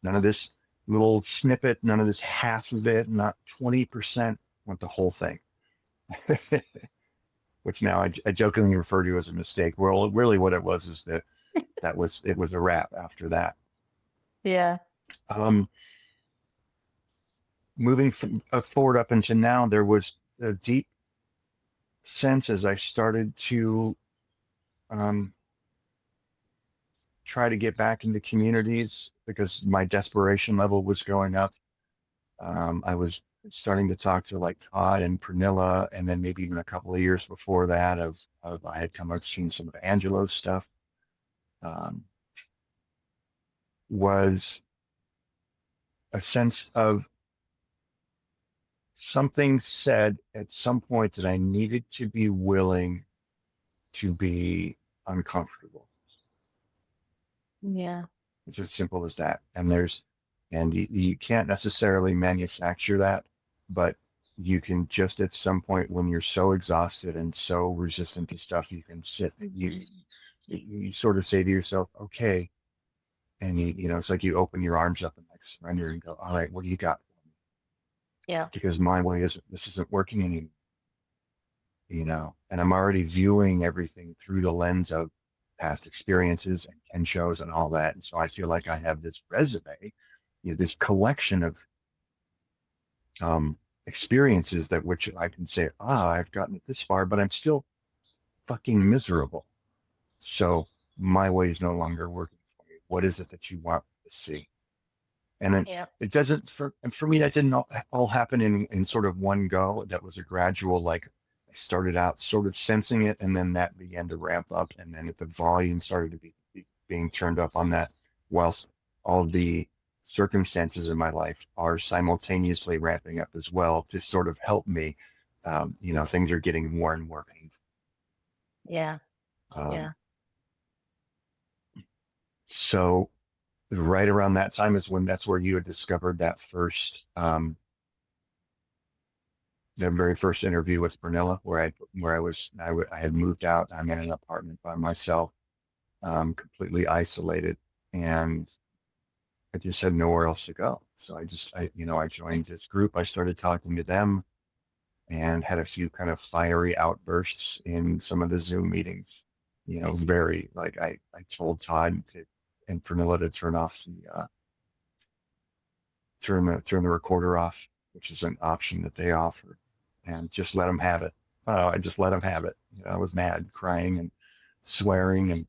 Speaker 1: None of this little snippet, none of this half of it, not 20%, want the whole thing. Which now I jokingly refer to as a mistake. Well, really what it was is that it was a wrap after that.
Speaker 2: Yeah.
Speaker 1: Um, moving forward up into now, there was a deep sense as I started to um, try to get back into communities because my desperation level was going up. I was starting to talk to like Todd and Pernilla, and then maybe even a couple of years before that, of I had come up seen some of Angelo's stuff. Was a sense of something said at some point that I needed to be willing to be uncomfortable.
Speaker 2: Yeah.
Speaker 1: It's as simple as that. And you can't necessarily manufacture that, but you can just at some point when you're so exhausted and so resistant to stuff, you can sit, you sort of say to yourself, okay. And it's like you open your arms up and like surrender and go, all right, what do you got?
Speaker 2: Yeah.
Speaker 1: Because my way this isn't working anymore, and I'm already viewing everything through the lens of past experiences and shows and all that. And so I feel like I have this resume, this collection of experiences that which I can say, I've gotten it this far, but I'm still fucking miserable. So my way is no longer working for me. What is it that you want to see? And then
Speaker 2: Yeah.
Speaker 1: it doesn't for me, that didn't all happen in sort of one go. That was a gradual, like I started out sort of sensing it, and then that began to ramp up, and then the volume started to be being turned up on that, whilst all the circumstances in my life are simultaneously ramping up as well to sort of help me. Things are getting more and more painful.
Speaker 2: Yeah.
Speaker 1: Um,
Speaker 2: Yeah.
Speaker 1: so right around that time is when that's where you had discovered that first the very first interview with Brunella, I had moved out. I'm in an apartment by myself, completely isolated, and I just had nowhere else to go. So I joined this group. I started talking to them and had a few kind of fiery outbursts in some of the Zoom meetings. Very like I told Todd and Brunella to turn off turn the recorder off, which is an option that they offer, and just let them have it. I just let them have it. I was mad, crying and swearing,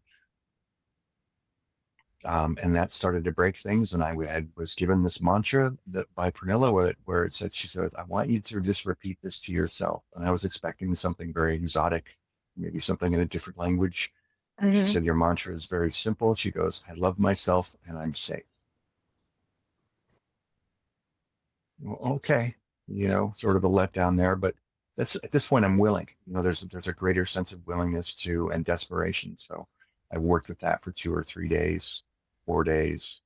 Speaker 1: and that started to break things. And I was given this mantra that by Pernilla where it said, she said, I want you to just repeat this to yourself. And I was expecting something very exotic, maybe something in a different language. She
Speaker 2: Mm-hmm.
Speaker 1: said, your mantra is very simple. She goes, I love myself and I'm safe. Well, okay, sort of a letdown there, but that's at this point I'm willing. There's a greater sense of willingness to and desperation. So I worked with that for 2 or 3 days, 4 days.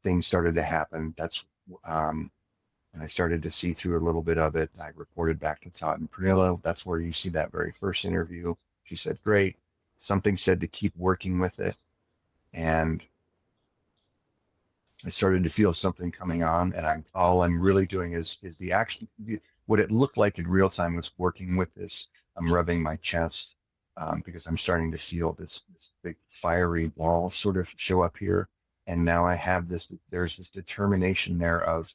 Speaker 1: Things started to happen. And I started to see through a little bit of it. I reported back to Todd and Pernilla. That's where you see that very first interview. She said, great. Something said to keep working with it. And I started to feel something coming on, and all I'm really doing is the action. What it looked like in real time was working with this. I'm rubbing my chest because I'm starting to feel this big fiery ball sort of show up here, and now I have this. There's this determination there of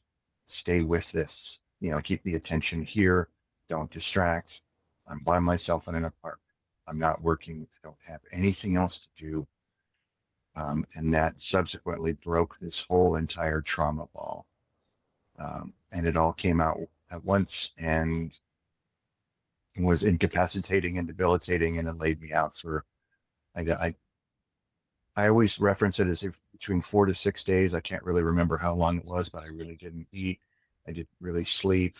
Speaker 1: stay with this. Keep the attention here. Don't distract. I'm by myself in an apartment. I'm not working. Don't have anything else to do. And that subsequently broke this whole entire trauma ball. And it all came out at once and was incapacitating and debilitating, and it laid me out for, I always reference it as if between 4 to 6 days. I can't really remember how long it was, but I really didn't eat. I didn't really sleep.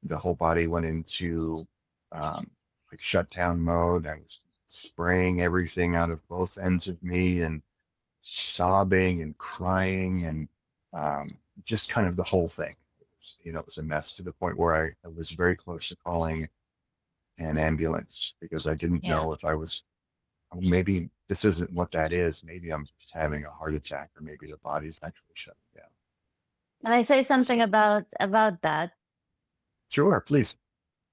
Speaker 1: The whole body went into um, like shutdown mode. I was spraying everything out of both ends of me and sobbing and crying and just kind of the whole thing. It was a mess to the point where I was very close to calling an ambulance because I didn't
Speaker 2: Yeah.
Speaker 1: know if I was, maybe this isn't what that is. Maybe I'm just having a heart attack, or maybe the body's actually shutting down.
Speaker 2: Can I say something about that?
Speaker 1: Sure, please.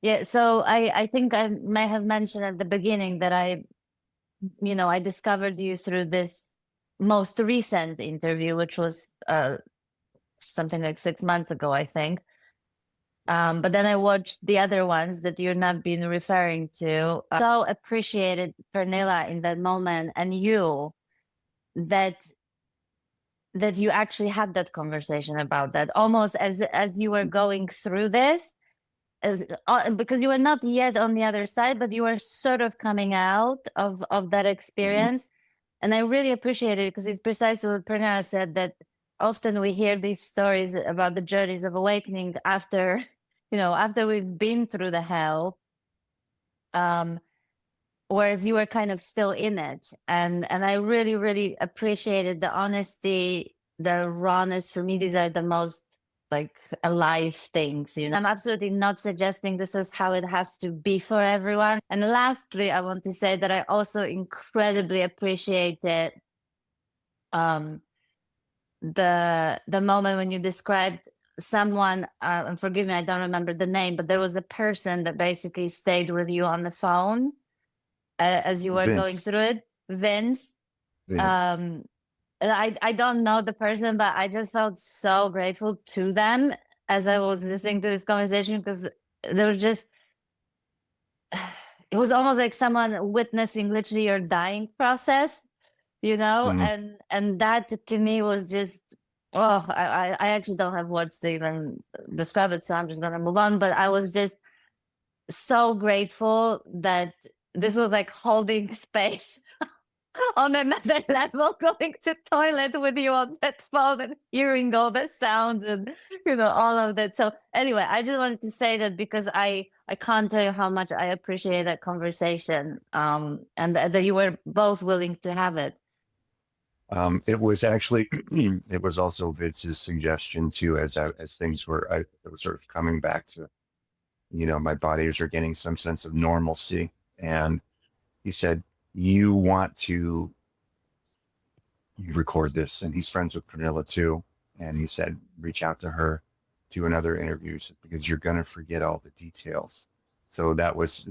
Speaker 2: Yeah, so I think I may have mentioned at the beginning that I discovered you through this most recent interview, which was something like 6 months ago, I think. But then I watched the other ones that you're not been referring to. So appreciated Pernilla in that moment, and you that you actually had that conversation about that, almost as you were going through this, because you were not yet on the other side, but you were sort of coming out of that experience. And I really appreciate it because it's precisely what Pernilla said, that often we hear these stories about the journeys of awakening after, after we've been through the hell, whereas you were kind of still in it. And I really, really appreciated the honesty, the rawness. For me, these are the most like alive things. I'm absolutely not suggesting this is how it has to be for everyone. And lastly, I want to say that I also incredibly appreciated the moment when you described someone, and forgive me, I don't remember the name, but there was a person that basically stayed with you on the phone as you were going
Speaker 1: Vince.
Speaker 2: through it. Vince.
Speaker 1: Vince.
Speaker 2: And I don't know the person, but I just felt so grateful to them as I was listening to this conversation, because there was just, it was almost like someone witnessing literally your dying process,
Speaker 1: Mhm.
Speaker 2: and that to me was just, oh, I actually don't have words to even describe it, so I'm just gonna move on. But I was just so grateful that this was like holding space on another level, going to toilet with you on that phone and hearing all the sounds and all of that. So anyway, I just wanted to say that because I can't tell you how much I appreciate that conversation, and that you were both willing to have it.
Speaker 1: It was actually, it was also Vince's suggestion too, as things were, I was sort of coming back to, my bodies are getting some sense of normalcy. And he said, you want to record this. And he's friends with Pernilla too. And he said, reach out to her, do another interview because you're going to forget all the details. So that was,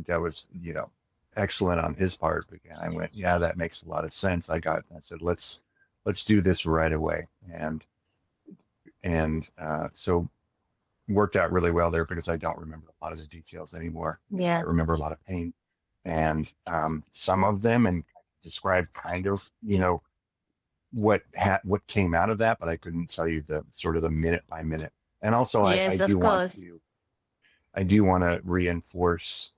Speaker 1: excellent on his part. Again, I went, yeah, that makes a lot of sense. I said, let's do this right away. So worked out really well there because I don't remember a lot of the details anymore. I
Speaker 2: Yeah.
Speaker 1: remember a lot of pain and some of them, and described kind of, what came out of that, but I couldn't tell you the sort of the minute by minute. And also,
Speaker 2: Yes, of course.
Speaker 1: I do want to reinforce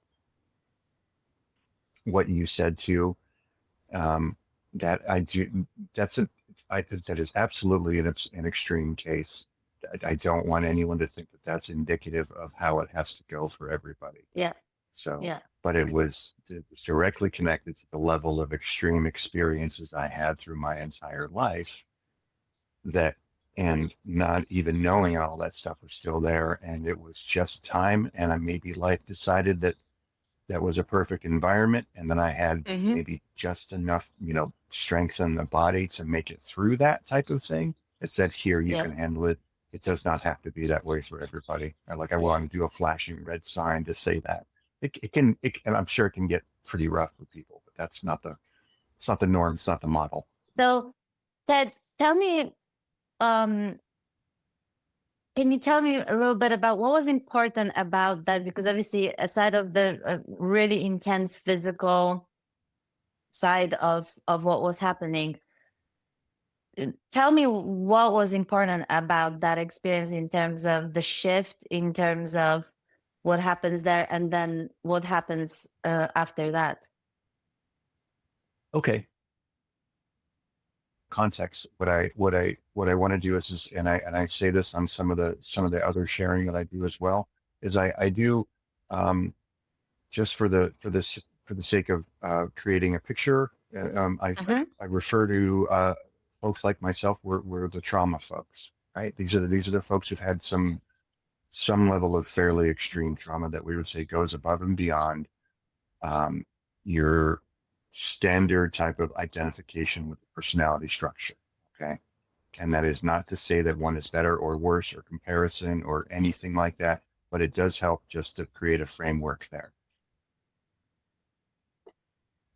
Speaker 1: what you said too. Um, that I do. That is absolutely an extreme case. I don't want anyone to think that that's indicative of how it has to go for everybody.
Speaker 2: Yeah.
Speaker 1: So,
Speaker 2: Yeah.
Speaker 1: but it was directly connected to the level of extreme experiences I had through my entire life, that, and not even knowing all that stuff was still there. And it was just time. And I maybe life decided that that was a perfect environment. And then I had
Speaker 2: Hmm.
Speaker 1: maybe just enough, strength in the body to make it through that type of thing. It said, here, you
Speaker 2: Yeah.
Speaker 1: can handle it. It does not have to be that way for everybody. I want to do a flashing red sign to say that and I'm sure it can get pretty rough for people, but it's not the norm. It's not the model.
Speaker 2: So, Ted, tell me, um, can you tell me a little bit about what was important about that? Because obviously, aside of the really intense physical side of what was happening, tell me what was important about that experience in terms of the shift, in terms of what happens there, and then what happens after that.
Speaker 1: Okay. context, what I want to do is, and I say this on some of the other sharing that I do as well, is I do, just for the sake of creating a picture.
Speaker 2: Mhm.
Speaker 1: I refer to folks like myself. We're the trauma folks, right? These are the folks who've had some level of fairly extreme trauma that we would say goes above and beyond um, your standard type of identification with the personality structure. Okay. And that is not to say that one is better or worse or comparison or anything like that, but it does help just to create a framework there.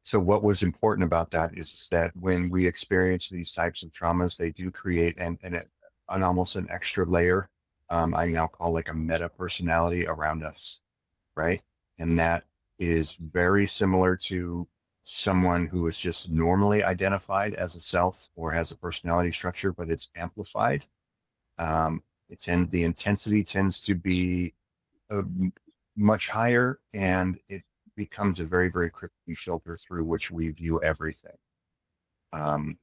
Speaker 1: So what was important about that is that when we experience these types of traumas, they do create an almost an extra layer. I now call like a meta personality around us, right? And that is very similar to someone who is just normally identified as a self or has a personality structure, but it's amplified. The intensity tends to be uh, much higher, and it becomes a very, very crippling filter through which we view everything. Um,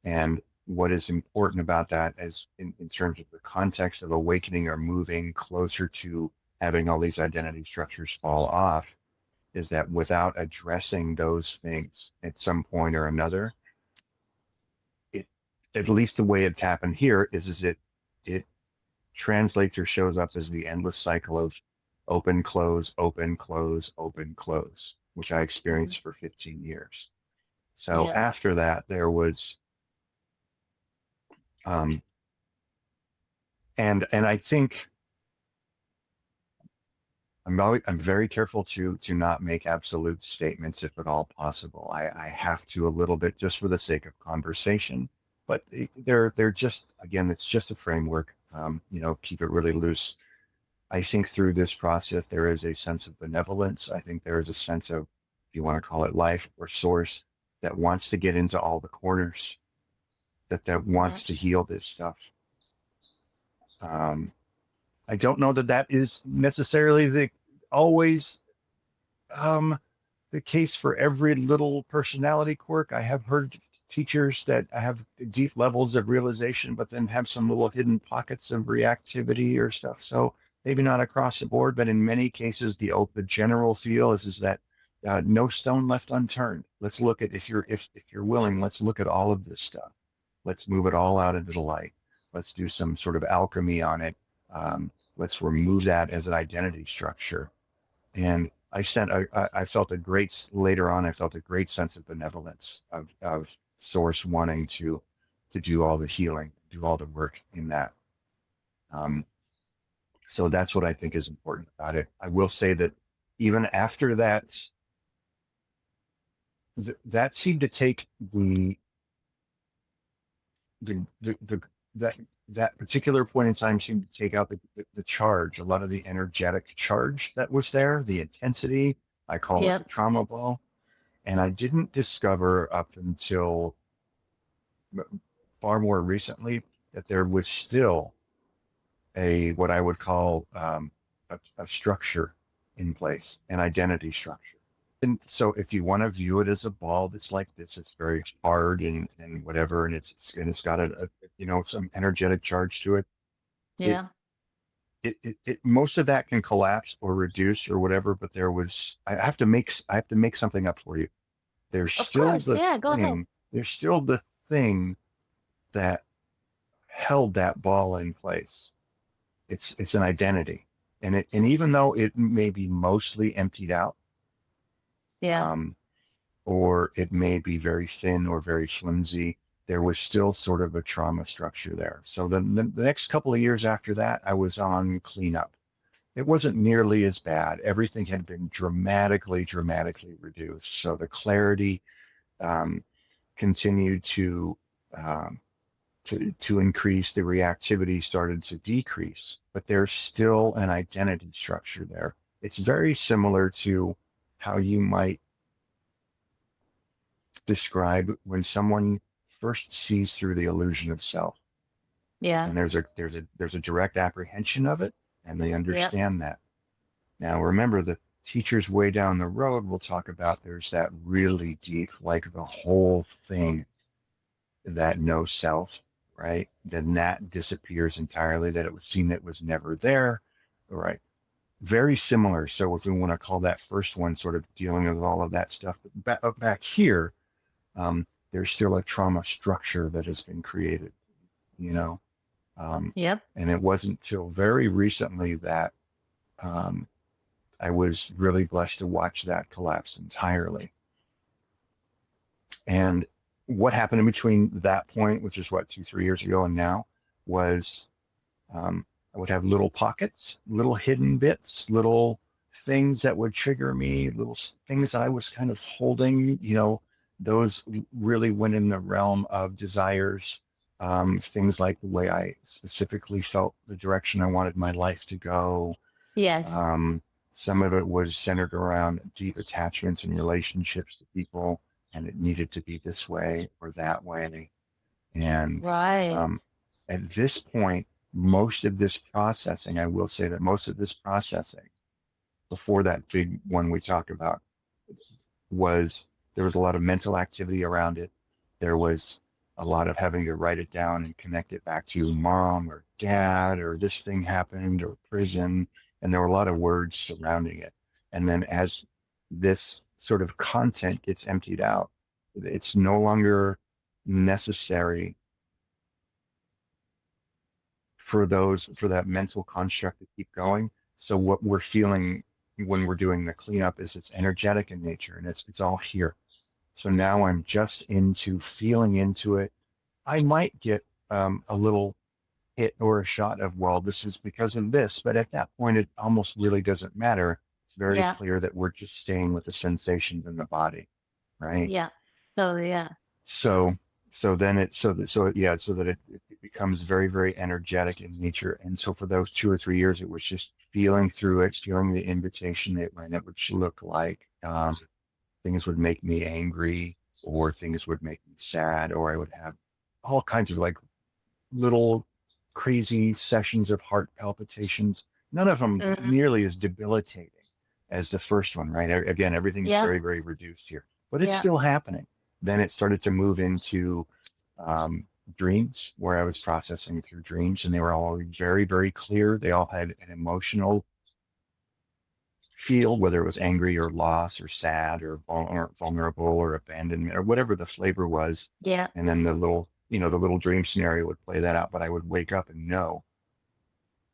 Speaker 1: and what is important about that is in terms of the context of awakening or moving closer to having all these identity structures fall off is that without addressing those things at some point or another, it, at least the way it's happened here is it translates or shows up as the endless cycle of open, close, open, close, open, close, which I
Speaker 2: Mhm.
Speaker 1: experienced for 15 years. So
Speaker 2: Yeah.
Speaker 1: after that, there was, um, and I think I'm very careful to not make absolute statements if at all possible. I have to a little bit just for the sake of conversation, but they're just again, it's just a framework. Keep it really loose. I think through this process, there is a sense of benevolence. I think there is a sense of, if you want to call it life or source, that wants to get into all the corners, that
Speaker 2: Mhm.
Speaker 1: wants to heal this stuff. Um, I don't know that that is necessarily the always um, the case for every little personality quirk. I have heard teachers that have deep levels of realization, but then have some little hidden pockets of reactivity or stuff. So maybe not across the board, but in many cases, the general feel is that no stone left unturned. Let's look at if you're willing, let's look at all of this stuff. Let's move it all out into the light. Let's do some sort of alchemy on it. Let's remove that as an identity structure. And I felt a great, later on, I felt a great sense of benevolence of source wanting to do all the healing, do all the work in that. Um, so that's what I think is important about it. I will say that even after that, that seemed to take the that that particular point in time seemed to take out the charge, a lot of the energetic charge that was there, the intensity. I call it the
Speaker 2: Yep.
Speaker 1: trauma ball. And I didn't discover up until far more recently that there was still a what I would call a structure in place, an identity structure. And so, if you want to view it as a ball that's like this, it's very hard and whatever, and it's got some energetic charge to it. It,
Speaker 2: Yeah.
Speaker 1: most of that can collapse or reduce or whatever, but I have to make something up for you. There's
Speaker 2: Of
Speaker 1: still
Speaker 2: course.
Speaker 1: the
Speaker 2: Yeah. Go ahead.
Speaker 1: thing, there's still the thing that held that ball in place. It's an identity. And even though it may be mostly emptied out,
Speaker 2: Yeah.
Speaker 1: um, or it may be very thin or very flimsy, there was still sort of a trauma structure there. So the next couple of years after that, I was on cleanup. It wasn't nearly as bad. Everything had been dramatically reduced. So the clarity um, continued um, to increase. The reactivity started to decrease, but there's still an identity structure there. It's very similar to how you might describe when someone first sees through the illusion of self,
Speaker 2: Yeah.
Speaker 1: and there's a direct apprehension of it, and they
Speaker 2: Yep.
Speaker 1: understand that. Now, remember, the teachers way down the road will talk about there's that really deep, like the whole thing that no self, right? Then that disappears entirely, that it was seen that was never there, right? Very similar. So if we want to call that first one sort of dealing with all of that stuff, back here, there's still a trauma structure that has been created, you know?
Speaker 2: Yep.
Speaker 1: And it wasn't till very recently that um, I was really blessed to watch that collapse entirely. And what happened in between that point, which is what, 2, 3 years ago, and now, was I would have little pockets, little hidden bits, little things that would trigger me, little things that I was kind of holding, those really went in the realm of desires. Things like the way I specifically felt the direction I wanted my life to go.
Speaker 2: Yes.
Speaker 1: Some of it was centered around deep attachments and relationships to people, and it needed to be this way or that way. And
Speaker 2: Right.
Speaker 1: at this point, most of this processing, I will say that most of this processing before that big one we talked about there was a lot of mental activity around it. There was a lot of having to write it down and connect it back to mom or dad or this thing happened or prison. And there were a lot of words surrounding it. And then as this sort of content gets emptied out, it's no longer necessary for that mental construct to keep going. So what we're feeling when we're doing the cleanup is it's energetic in nature, and it's all here. So now I'm just into feeling into it. I might get a little hit or a shot of, well, this is because of this, but at that point it almost really doesn't matter. It's very
Speaker 2: Yeah.
Speaker 1: clear that we're just staying with the sensations in the body, right?
Speaker 2: Yeah. So yeah.
Speaker 1: So then so that it becomes very, very energetic in nature. And so for those 2 or 3 years, it was just feeling through it, feeling the invitation when it would look like things would make me angry, or things would make me sad, or I would have all kinds of like little crazy sessions of heart palpitations. None of them
Speaker 2: Mhm.
Speaker 1: nearly as debilitating as the first one, right? Again, everything's
Speaker 2: Yeah.
Speaker 1: very, very reduced here, but it's
Speaker 2: Yeah.
Speaker 1: still happening. Then it started to move into dreams, where I was processing through dreams, and they were all very, very clear. They all had an emotional feel, whether it was angry or loss or sad or vulnerable or abandonment or whatever the flavor was.
Speaker 2: Yeah.
Speaker 1: And then the little dream scenario would play that out, but I would wake up and know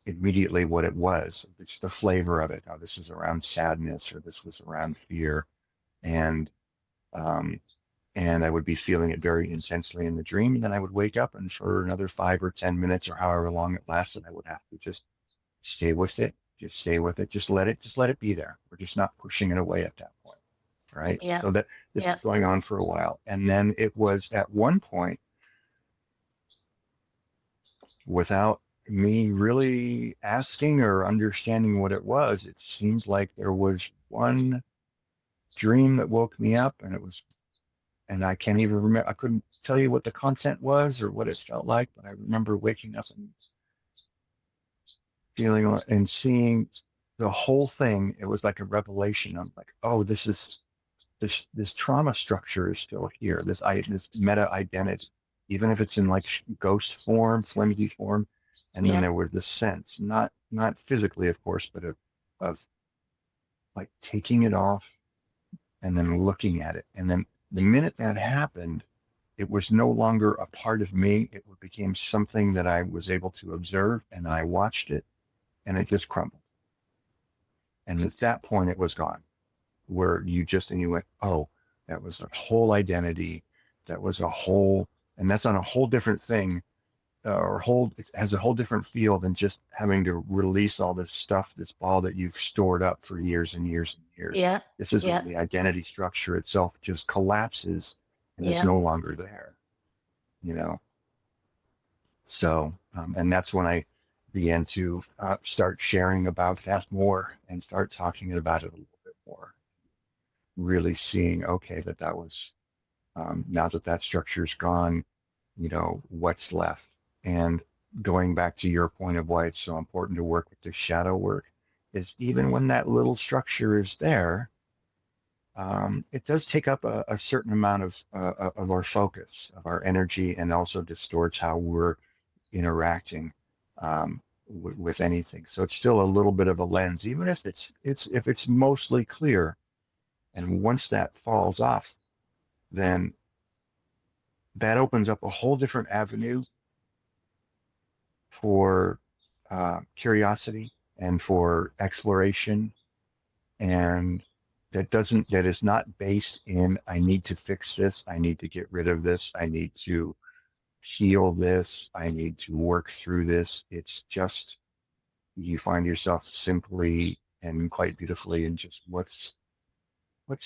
Speaker 1: immediately what it was. It's the flavor of it. Oh, this was around sadness, or this was around fear. And um, and I would be feeling it very intensely in the dream. And then I would wake up, and for another 5 or 10 minutes or however long it lasted, I would have to just stay with it, just stay with it, just let it be there. We're just not pushing it away at that point. Right.
Speaker 2: Yeah.
Speaker 1: So that this
Speaker 2: Yeah.
Speaker 1: is going on for a while. And then it was at one point, without me really asking or understanding what it was, it seems like there was one dream that woke me up, and I can't even remember. I couldn't tell you what the content was or what it felt like, but I remember waking up and feeling and seeing the whole thing. It was like a revelation. I'm like, oh, this trauma structure is still here. This meta identity, even if it's in like ghost form, flimsy form. And then
Speaker 2: Yeah.
Speaker 1: there was the sense, not physically, of course, but of like taking it off and then looking at it. And then the minute that happened, it was no longer a part of me. It became something that I was able to observe, and I watched it, and it just crumbled. And at that point, it was gone, where you went, oh, that was a whole identity. That was a whole, and that's on a whole different thing, it has a whole different feel than just having to release all this stuff, this ball that you've stored up for years and years and years.
Speaker 2: Yeah.
Speaker 1: This is
Speaker 2: Yeah.
Speaker 1: when the identity structure itself just collapses and it's
Speaker 2: Yeah.
Speaker 1: no longer there, you know? So, and that's when I began to start sharing about that more and start talking about it a little bit more, really seeing, okay, that was, now that structure's gone, what's left. And going back to your point of why it's so important to work with the shadow work is even when that little structure is there, it does take up a certain amount of our focus, of our energy, and also distorts how we're interacting with anything. So it's still a little bit of a lens, even if it's mostly clear. And once that falls off, then that opens up a whole different avenue for curiosity and for exploration, and that is not based in I need to fix this, I need to get rid of this, I need to heal this, I need to work through this. It's just you find yourself simply and quite beautifully in just what's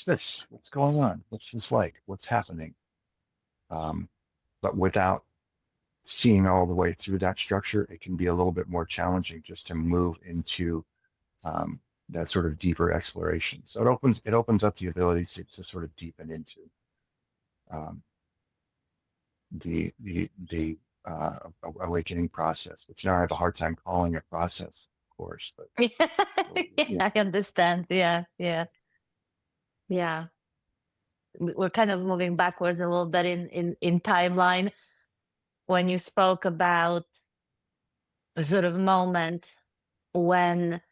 Speaker 1: this? What's going on? What's this like? What's happening? But without seeing all the way through that structure, it can be a little bit more challenging just to move into um, that sort of deeper exploration. So it opens up the ability to sort of deepen into um, the awakening process, which now I have a hard time calling a process, of course. But
Speaker 2: Yeah, I understand. Yeah, yeah, yeah. We're kind of moving backwards a little bit in timeline when you spoke about a sort of moment when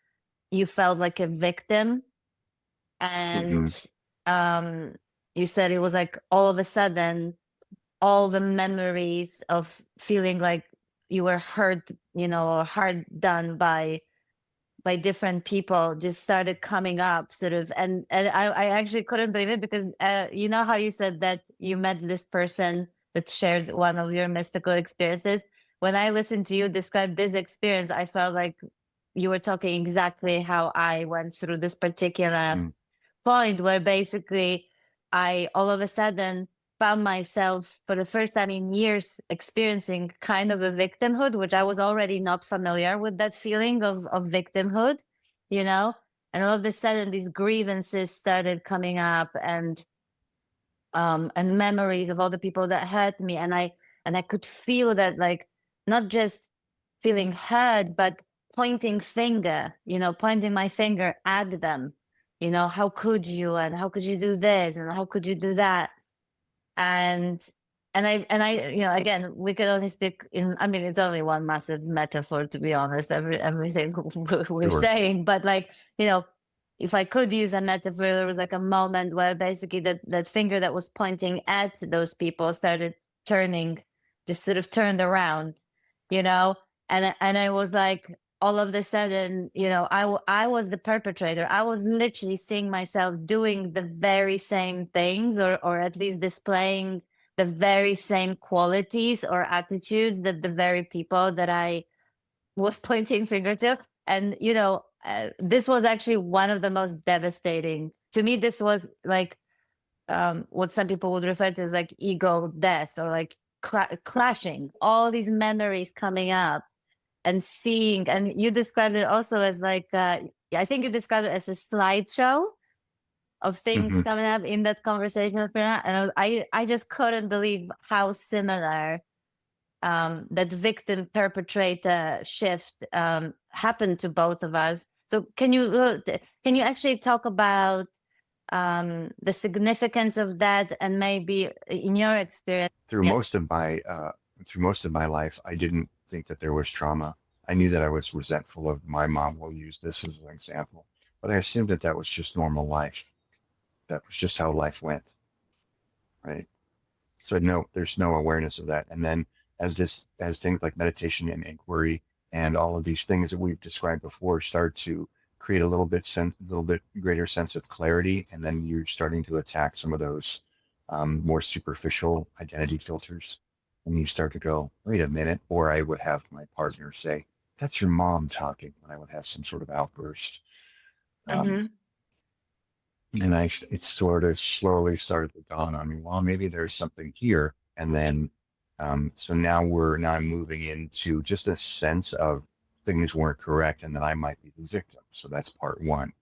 Speaker 2: you felt like a victim,
Speaker 1: mhm,
Speaker 2: and um you said it was like all of a sudden all the memories of feeling like you were hurt, or hard done by different people just started coming up sort of, and I actually couldn't believe it because you know how you said that you met this person that shared one of your mystical experiences. When I listened to you describe this experience, I felt like you were talking exactly how I went through this particular
Speaker 1: mhm,
Speaker 2: point where basically I all of a sudden found myself for the first time in years experiencing kind of a victimhood, which I was already not familiar with that feeling of victimhood, you know? And all of a sudden these grievances started coming up, and memories of all the people that hurt me. And I could feel that, like, not just feeling hurt, but pointing my finger at them. How could you, and how could you do this, and how could you do that? And and I again, we can only speak in, I mean, it's only one massive metaphor, to be honest, everything we're
Speaker 1: sure.
Speaker 2: saying, but like, you know if I could use a metaphor, there was like a moment where basically that finger that was pointing at those people started turning, just sort of turned around, you know and I was like, all of a sudden, I was the perpetrator. I was literally seeing myself doing the very same things, or at least displaying the very same qualities or attitudes that the very people that I was pointing finger to. And this was actually one of the most devastating to me. This was like, what some people would refer to as like ego death, or like clashing all these memories coming up, and seeing, and you described it also as like, I think you described it as a slideshow of things
Speaker 1: Hmm.
Speaker 2: coming up in that conversation with Prerna. And I just couldn't believe how similar that victim perpetrator shift happened to both of us. So can you actually talk about the significance of that, and maybe in your experience?
Speaker 1: Through
Speaker 2: Yeah.
Speaker 1: most of my through most of my life, I didn't think that there was trauma. I knew that I was resentful of my mom. We'll use this as an example, but I assumed that that was just normal life. That was just how life went, right? So no, there's no awareness of that. And then as things like meditation and inquiry and all of these things that we've described before start to create a little bit greater sense of clarity, and then you're starting to attack some of those more superficial identity filters, and you start to go, wait a minute. Or I would have my partner say, "That's your mom talking," when I would have some sort of outburst. Um,
Speaker 2: Mm-hmm.
Speaker 1: and it sort of slowly started to dawn on me, well, maybe there's something here. And then, so now I'm moving into just a sense of things weren't correct and that I might be the victim. So that's part one,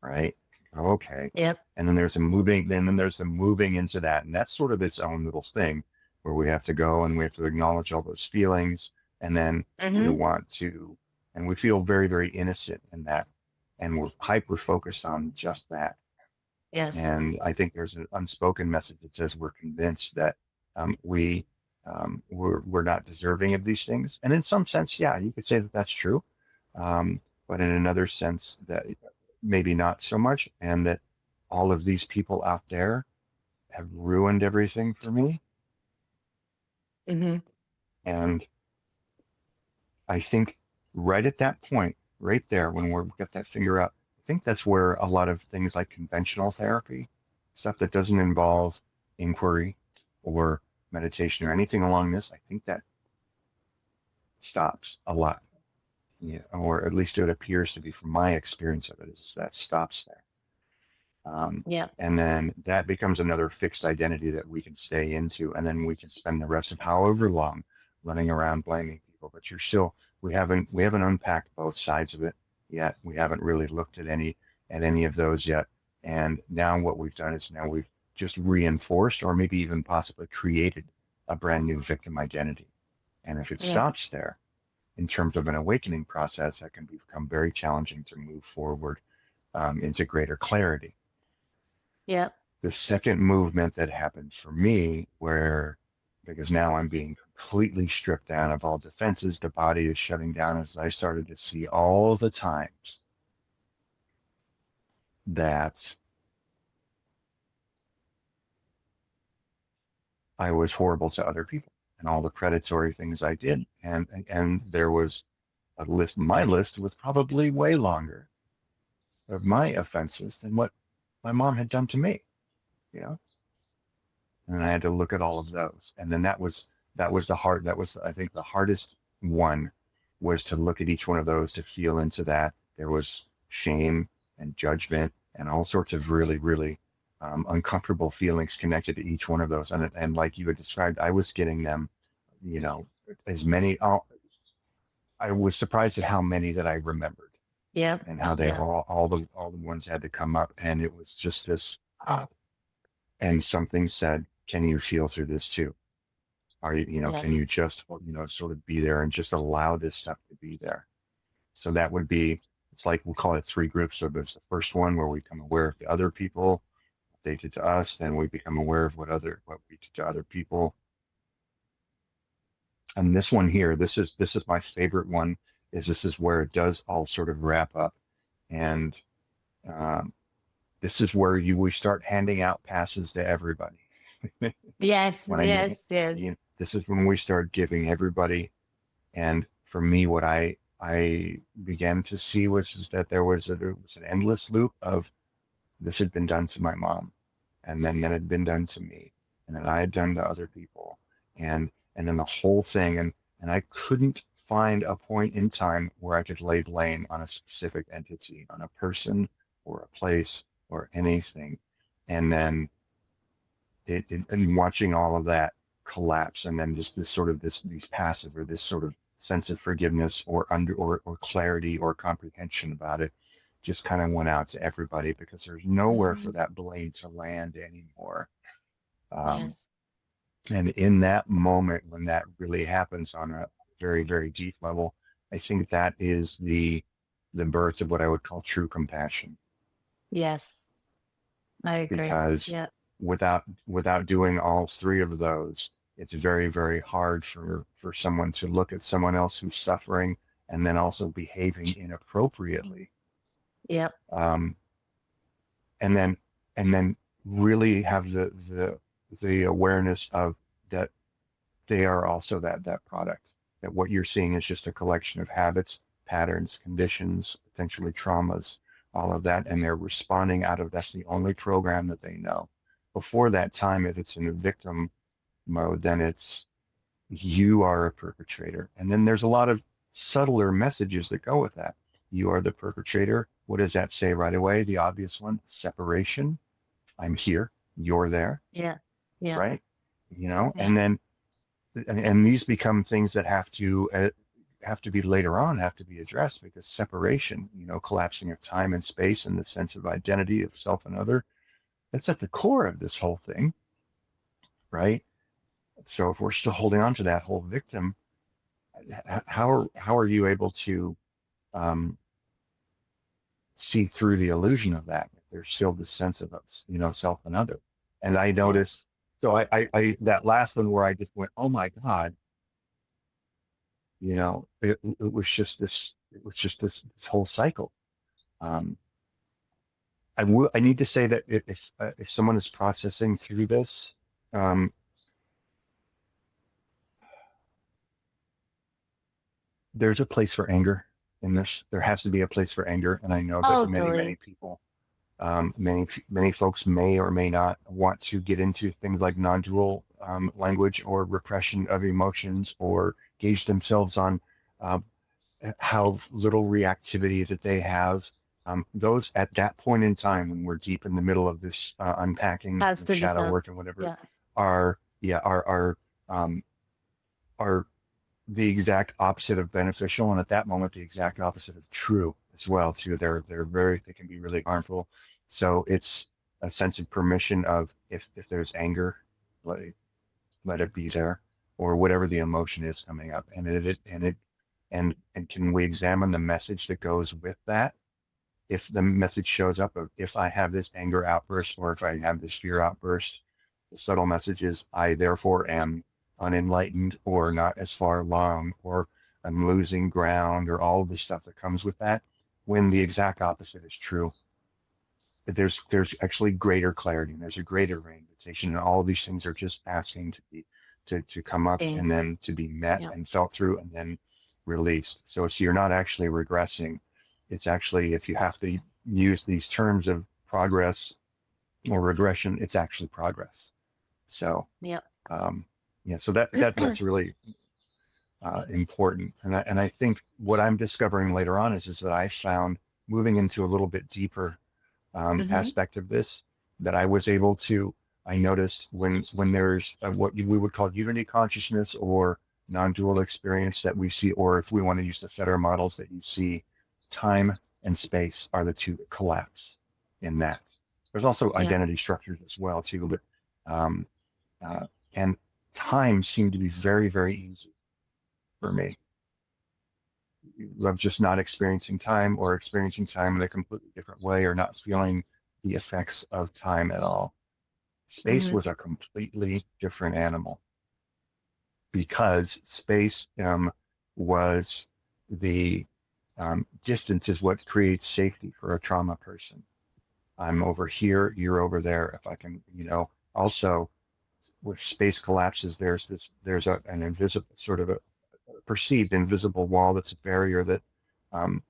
Speaker 1: right? Okay.
Speaker 2: Yep.
Speaker 1: And then there's the moving into that. And that's sort of its own little thing where we have to go and we have to acknowledge all those feelings. And then we
Speaker 2: Mm-hmm.
Speaker 1: want to, and we feel very, very innocent in that. And we're hyper focused on just that.
Speaker 2: Yes.
Speaker 1: And I think there's an unspoken message that says we're convinced that we're not deserving of these things. And in some sense, yeah, you could say that that's true. But in another sense, that maybe not so much, and that all of these people out there have ruined everything for me.
Speaker 2: Mm-hmm.
Speaker 1: And I think right at that point, right there, when we're got that finger up, I think that's where a lot of things like conventional therapy, stuff that doesn't involve inquiry or meditation or anything along this, I think that stops a lot. Yeah, or at least it appears to be from my experience of it, is that stops there. Um,
Speaker 2: Yeah.
Speaker 1: and then that becomes another fixed identity that we can stay into, and then we can spend the rest of however long running around blaming people. But you're still, we haven't unpacked both sides of it yet. We haven't really looked at any of those yet. And now what we've done is now we've just reinforced, or maybe even possibly created, a brand new victim identity. And if it
Speaker 2: Yeah.
Speaker 1: stops there, in terms of an awakening process, that can become very challenging to move forward into greater clarity.
Speaker 2: Yeah.
Speaker 1: The second movement that happened for me, where because now I'm being completely stripped down of all defenses, the body is shutting down, as I started to see all the times that I was horrible to other people and all the predatory things I did. And there was a list, my list was probably way longer of my offenses than what my mom had done to me. You know, and I had to look at all of those. And then that was the hard that was I think the hardest one, was to look at each one of those, to feel into that. There was shame and judgment and all sorts of really, really uncomfortable feelings connected to each one of those. And like you had described, I was getting them, you know, as many. I was surprised at how many that I remembered,
Speaker 2: Yeah.
Speaker 1: and how they
Speaker 2: Yeah.
Speaker 1: all the ones had to come up, and it was just this. And something said, "Can you feel through this too? Are you, can
Speaker 2: Yes.
Speaker 1: you just, sort of be there and just allow this stuff to be there?" So that would be, it's like we'll call it three groups. So there's the first one where we become aware of the other people, what they did to us. Then we become aware of what we did to other people. And this one here, this is my favorite one. This is where it does all sort of wrap up, and um, this is where we start handing out passes to everybody.
Speaker 2: Yes.
Speaker 1: When I mean,
Speaker 2: Yes. Yes.
Speaker 1: this is when we start giving everybody. And for me, what I began to see was is that there was an endless loop of, this had been done to my mom, and then that had been done to me, and then I had done to other people, and then the whole thing, and I couldn't find a point in time where I could lay blame on a specific entity, on a person or a place or anything. And then and watching all of that collapse, and then just this sort of these passive, or this sort of sense of forgiveness or or clarity or comprehension about it, just kind of went out to everybody, because there's nowhere for
Speaker 2: Mhm.
Speaker 1: that blade to land anymore. Um,
Speaker 2: Yes.
Speaker 1: and in that moment, when that really happens on a very, very deep level, I think that is the birth of what I would call true compassion.
Speaker 2: Yes. I agree.
Speaker 1: Because
Speaker 2: Yeah.
Speaker 1: without doing all three of those, it's very, very hard for someone to look at someone else who's suffering and then also behaving inappropriately,
Speaker 2: Yep.
Speaker 1: um, and then and then really have the awareness of that they are also that product, that what you're seeing is just a collection of habits, patterns, conditions, potentially traumas, all of that, and they're responding out of, that's the only program that they know. Before that time, if it's in a victim mode, then it's, you are a perpetrator. And then there's a lot of subtler messages that go with that. You are the perpetrator. What does that say right away? The obvious one: separation. I'm here, you're there,
Speaker 2: Yeah. Yeah.
Speaker 1: right?
Speaker 2: Yeah.
Speaker 1: And then and these become things that have to be later on, have to be addressed, because separation, collapsing of time and space and the sense of identity of self and other, that's at the core of this whole thing, right? So if we're still holding on to that whole victim, how are you able to um, see through the illusion of that? there's still this sense of us, self and other. And I noticed, so I that last one where I just went, oh my God, it was just this whole cycle. Um, I need to say that if someone is processing through this, um, there's a place for anger in this. There has to be a place for anger, and I know that many
Speaker 2: Totally.
Speaker 1: people, many folks may or may not want to get into things like non-dual language or repression of emotions, or gauge themselves on uh, how little reactivity that they have. Those at that point in time when we're deep in the middle of this unpacking
Speaker 2: Has
Speaker 1: the
Speaker 2: to be
Speaker 1: shadow
Speaker 2: said.
Speaker 1: work and whatever
Speaker 2: Yeah.
Speaker 1: are yeah um, are the exact opposite of beneficial, and at that moment the exact opposite of true as well too. They can be really harmful. So it's a sense of permission of, if there's anger, let it be there, or whatever the emotion is coming up, and can we examine the message that goes with that? If the message shows up of, if I have this anger outburst, or if I have this fear outburst, the subtle message is, I therefore am unenlightened, or not as far along, or I'm losing ground, or all of the stuff that comes with that. When the exact opposite is true, that there's actually greater clarity, and there's a greater invitation, and all of these things are just asking to come up,
Speaker 2: Okay.
Speaker 1: and then to be met
Speaker 2: Yeah.
Speaker 1: and felt through, and then released. So you're not actually regressing. It's actually, if you have to use these terms of progress or regression, it's actually progress. So
Speaker 2: Yeah.
Speaker 1: yeah, so that's really important. And I think what I'm discovering later on is that I found, moving into a little bit deeper
Speaker 2: Hmm.
Speaker 1: aspect of this, that I was able to, I noticed when there's what we would call unity consciousness, or non-dual experience that we see, or if we want to use the Feder models, that you see time and space are the two that collapse in that. There's also
Speaker 2: Yeah.
Speaker 1: identity structures as well too, but um, uh, and time seemed to be very, very easy for me. Of just not experiencing time, or experiencing time in a completely different way, or not feeling the effects of time at all. Space
Speaker 2: Hmm.
Speaker 1: was a completely different animal, because space was the distance is what creates safety for a trauma person. I'm over here, you're over there. If I can, also, with space collapses, an invisible, sort of a perceived invisible wall, that's a barrier that um,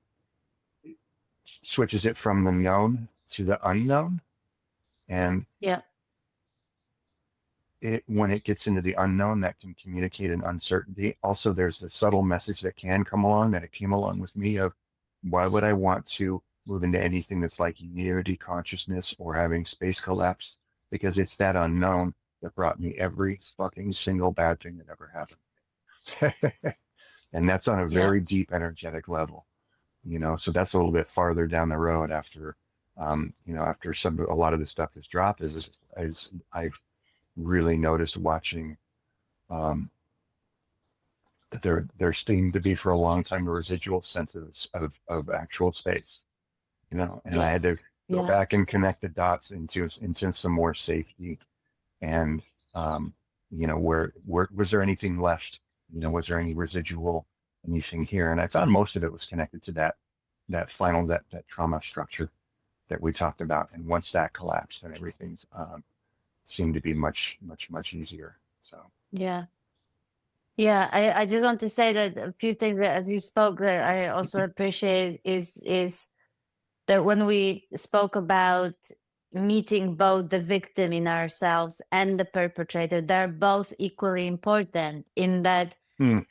Speaker 1: switches it from the known to the unknown. And
Speaker 2: Yeah.
Speaker 1: when it gets into the unknown, that can communicate an uncertainty. Also, there's the subtle message that can come along, that it came along with me, of, why would I want to move into anything that's like unity consciousness or having space collapse? Because it's that unknown that brought me every fucking single bad thing that ever happened. And that's on a
Speaker 2: Yeah.
Speaker 1: very deep energetic level. So that's a little bit farther down the road, after after a lot of the stuff is dropped, is I've really noticed, watching um, that there seemed to be, for a long time, a residual sense of actual space, and I had
Speaker 2: Yes.
Speaker 1: to go
Speaker 2: Yeah.
Speaker 1: back and connect the dots into some more safety. And um, where was there anything left? Was there any residual anything here? And I found most of it was connected to that trauma structure that we talked about. And once that collapsed, then everything's seemed to be much, much, much easier. So
Speaker 2: Yeah. Yeah. I just want to say that a few things that, as you spoke, that I also appreciate is that when we spoke about meeting both the victim in ourselves and the perpetrator, they're both equally important in that.
Speaker 1: mm,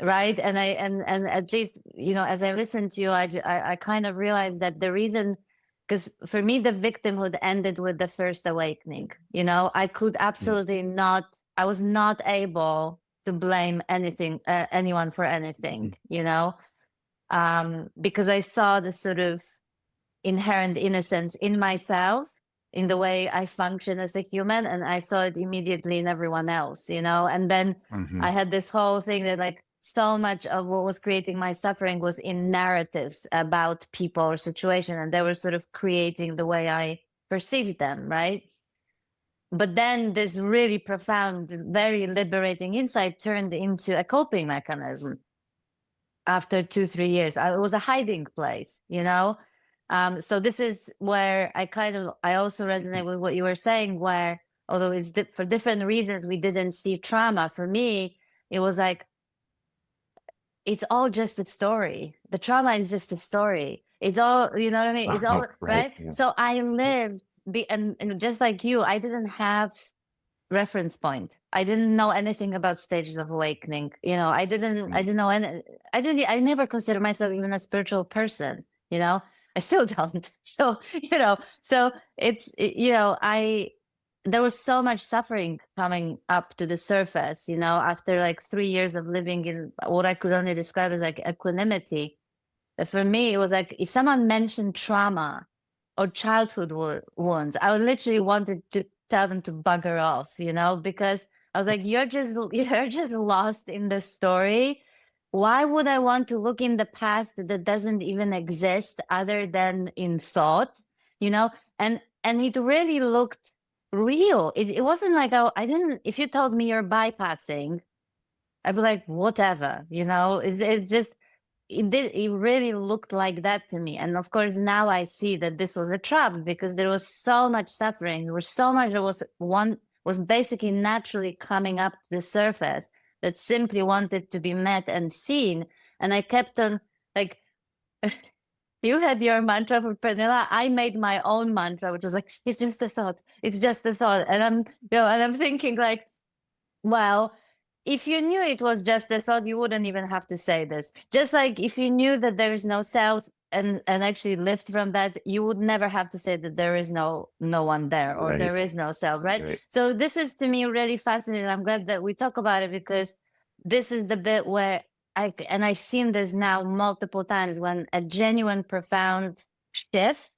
Speaker 2: Right. And and at least, as I listened to you, I kind of realized that the reason, because for me, the victimhood ended with the first awakening. I could
Speaker 1: mm,
Speaker 2: absolutely not, I was not able to blame anyone for anything,
Speaker 1: mm,
Speaker 2: because I saw the sort of inherent innocence in myself, in the way I function as a human, and I saw it immediately in everyone else, and then
Speaker 1: mm-hmm,
Speaker 2: I had this whole thing that, like, so much of what was creating my suffering was in narratives about people or situation, and they were sort of creating the way I perceived them, right? But then this really profound, very liberating insight turned into a coping mechanism after 2-3 years. It was a hiding place, you know. So this is where I also resonate with what you were saying, where although it's for different reasons we didn't see trauma. For me, it was like, it's all just a story. The trauma is just a story. It's all, you know what I mean? It's all right.
Speaker 1: Yeah.
Speaker 2: So I lived, and just like you, I didn't have reference point. I didn't know anything about stages of awakening. You know, I didn't know any, I never considered myself even a spiritual person, you know. I still don't. So, you know, so you know, there was so much suffering coming up to the surface, you know, after like 3 years of living in what I could only describe as like equanimity. For me, it was like if someone mentioned trauma or childhood wounds, I would literally wanted to tell them to bugger off, you know, because I was like, you're just lost in the story. Why would I want to look in the past that doesn't even exist other than in thought, you know? And it really looked real. It wasn't like, oh, I didn't, if you told me you're bypassing, I'd be like, whatever, you know, it's just, it really looked like that to me. And of course, now I see that this was a trap because there was so much suffering. There was so much that was basically naturally coming up to the surface that simply wanted to be met and seen. And I kept on like, you had your mantra for Pernilla. I made my own mantra, which was like, it's just a thought. It's just a thought. And I'm thinking like, well, if you knew it was just a thought, you wouldn't even have to say this. Just like if you knew that there is no self and actually lived from that, you would never have to say that there is no one there or there is no self, right? So this is to me really fascinating. I'm glad that we talk about it because this is the bit where I've seen this now multiple times when a genuine, profound shift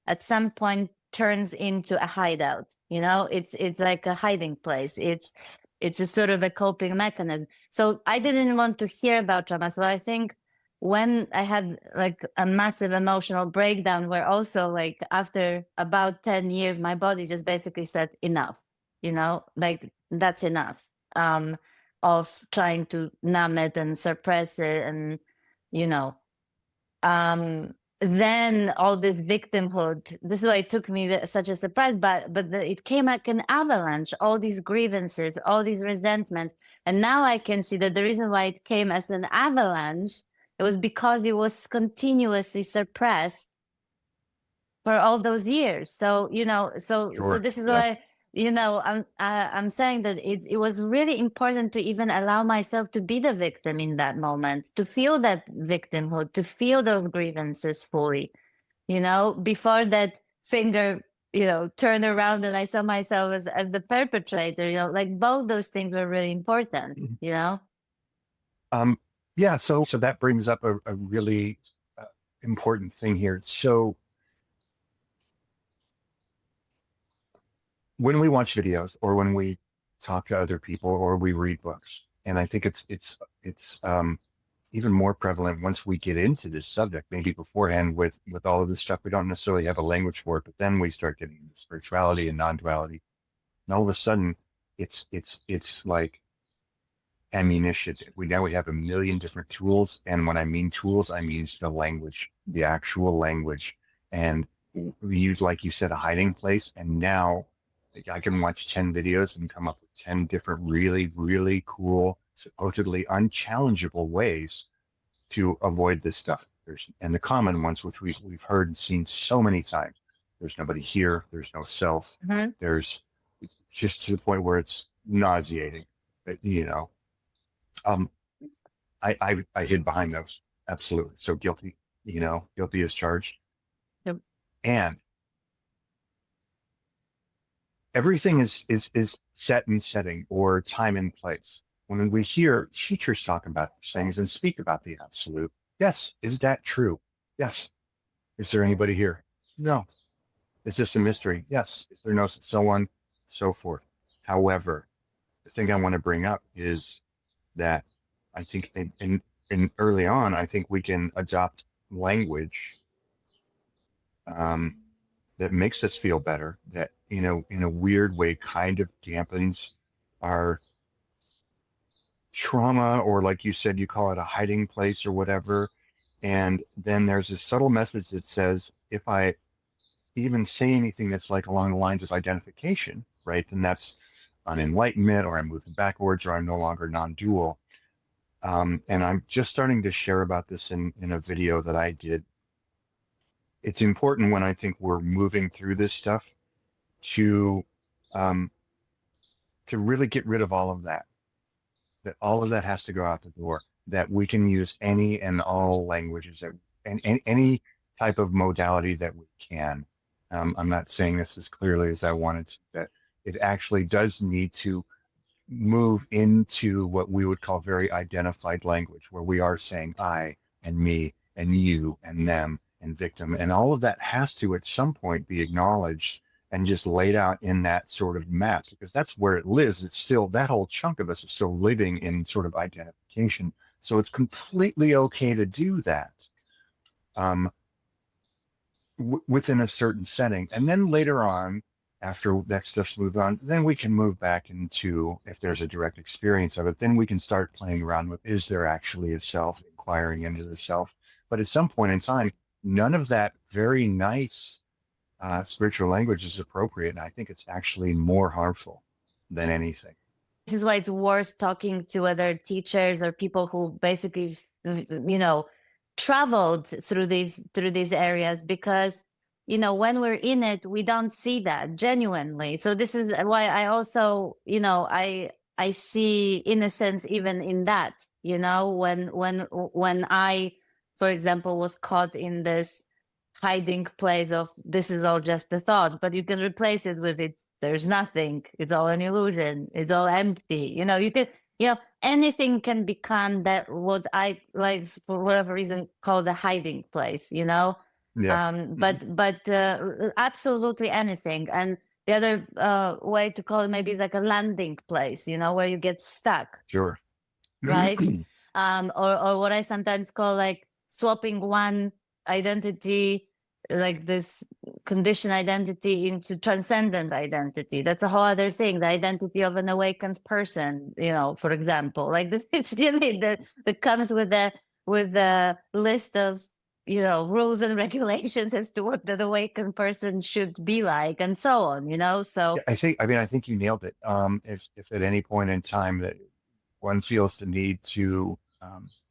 Speaker 2: at some point turns into a hideout. You know, it's like a hiding place. It's a sort of a coping mechanism. So I didn't want to hear about trauma. So I think when I had like a massive emotional breakdown, where also like after about 10 years, my body just basically said enough, you know, like that's enough of trying to numb it and suppress it. And, you know, then all this victimhood, this is why it took me such a surprise, but it came like an avalanche, all these grievances, all these resentments. And now I can see that the reason why it came as an avalanche, it was because it was continuously suppressed for all those years. So, you know, so this is why, you know, I'm saying that it was really important to even allow myself to be the victim in that moment, to feel that victimhood, to feel those grievances fully, you know, before that finger, you know, turned around and I saw myself as the perpetrator, you know, like both those things were really important, you know?
Speaker 1: Yeah. So that brings up a really important thing here. So when we watch videos or when we talk to other people or we read books, and I think it's even more prevalent once we get into this subject, maybe beforehand with all of this stuff, we don't necessarily have a language for it, but then we start getting into spirituality and non-duality. And all of a sudden it's like ammunition. We have a million different tools. And when I mean tools, I mean the language, the actual language. And we use, like you said, a hiding place. And now I can watch 10 videos and come up with 10 different really, really cool, supposedly unchallengeable ways to avoid this stuff. And the common ones, which we've heard and seen so many times. There's nobody here. There's no self.
Speaker 2: Mm-hmm.
Speaker 1: There's just to the point where it's nauseating. You know, I hid behind those. Absolutely. So guilty. You know, guilty as charged.
Speaker 2: Yep.
Speaker 1: And everything is set in setting or time and place. When we hear teachers talk about these things and speak about the absolute, yes, is that true? Yes. Is there anybody here? No. Is this a mystery? Yes. Is there no, so on, so forth. However, the thing I want to bring up is that I think in early on, I think we can adopt language um, that makes us feel better, that, in a weird way kind of dampens our trauma, or like you said, you call it a hiding place or whatever. And then there's a subtle message that says, if I even say anything that's like along the lines of identification, right, then that's an enlightenment, or I'm moving backwards, or I'm no longer non-dual. And I'm just starting to share about this in a video that I did. It's important when I think we're moving through this stuff to um, to really get rid of all of that. That all of that has to go out the door. That we can use any and all languages that and any type of modality that we can. I'm not saying this as clearly as I wanted to. That it actually does need to move into what we would call very identified language, where we are saying I and me and you and them and victim. And all of that has to, at some point, be acknowledged and just laid out in that sort of map, because that's where it lives. It's still, that whole chunk of us is still living in sort of identification. So it's completely okay to do that. Within a certain setting. And then later on, after that stuff's moved on, then we can move back into, if there's a direct experience of it, then we can start playing around with, is there actually a self, inquiring into the self. But at some point in time, none of that very nice spiritual language is appropriate. And I think it's actually more harmful than anything.
Speaker 2: This is why it's worth talking to other teachers or people who basically, traveled through these areas, because when we're in it, we don't see that genuinely. So this is why I also, I see innocence even in that. When I, for example, was caught in this hiding place of, this is all just a thought, but you can replace it with, there's nothing, it's all an illusion, it's all empty. You can, anything can become that, what I, like, for whatever reason, call the hiding place.
Speaker 1: Yeah.
Speaker 2: But absolutely anything. And the other way to call it maybe is like a landing place, where you get stuck.
Speaker 1: Sure.
Speaker 2: Right. Or what I sometimes call like swapping one identity, like this conditioned identity, into transcendent identity. That's a whole other thing. The identity of an awakened person, for example, like that comes with the list of rules and regulations as to what the awakened person should be like, and so on. So
Speaker 1: yeah, I think you nailed it. If at any point in time that one feels the need to,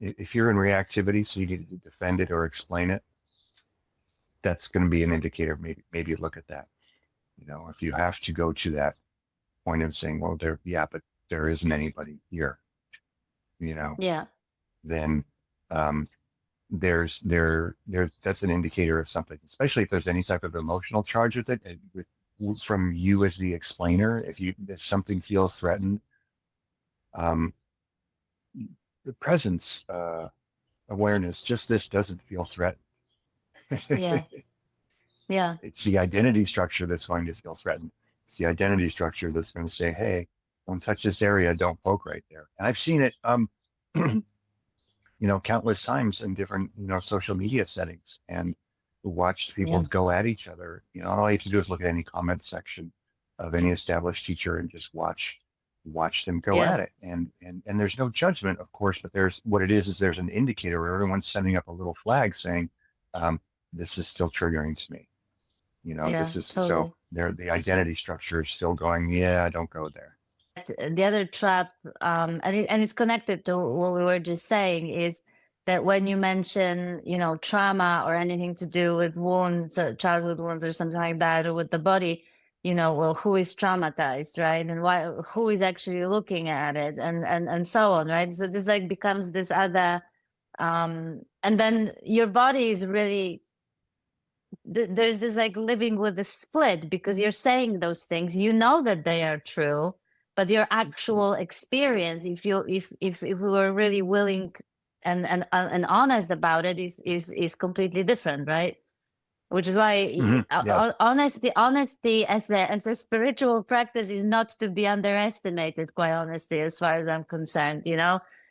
Speaker 1: if you're in reactivity, so you need to defend it or explain it, that's going to be an indicator. Maybe look at that. If you have to go to that point of saying, well, but there isn't anybody here,
Speaker 2: yeah,
Speaker 1: then that's an indicator of something, especially if there's any type of emotional charge with it, from you as the explainer. If something feels threatened, the presence, awareness, just this doesn't feel threatened.
Speaker 2: yeah, yeah.
Speaker 1: It's the identity structure that's going to feel threatened. It's the identity structure that's going to say, hey, don't touch this area, don't poke right there. And I've seen it countless times in different social media settings, and watched people go at each other. All you have to do is look at any comment section of any established teacher and just watch them go at it. And there's no judgment, of course, but there's there's an indicator where everyone's sending up a little flag saying, this is still triggering to me. This is totally. So the identity structure is still going, don't go there.
Speaker 2: The other trap, and it's connected to what we were just saying, is that when you mention, trauma or anything to do with wounds, childhood wounds or something like that, or with the body, well, who is traumatized, right? And who is actually looking at it, and so on, right? So this becomes this other, and then your body is really, there's this living with the split, because you're saying those things, that they are true, but your actual experience, if we were really willing and honest about it, is completely different, right? Which is why yes. honesty as a spiritual practice is not to be underestimated, quite honestly, as far as I'm concerned.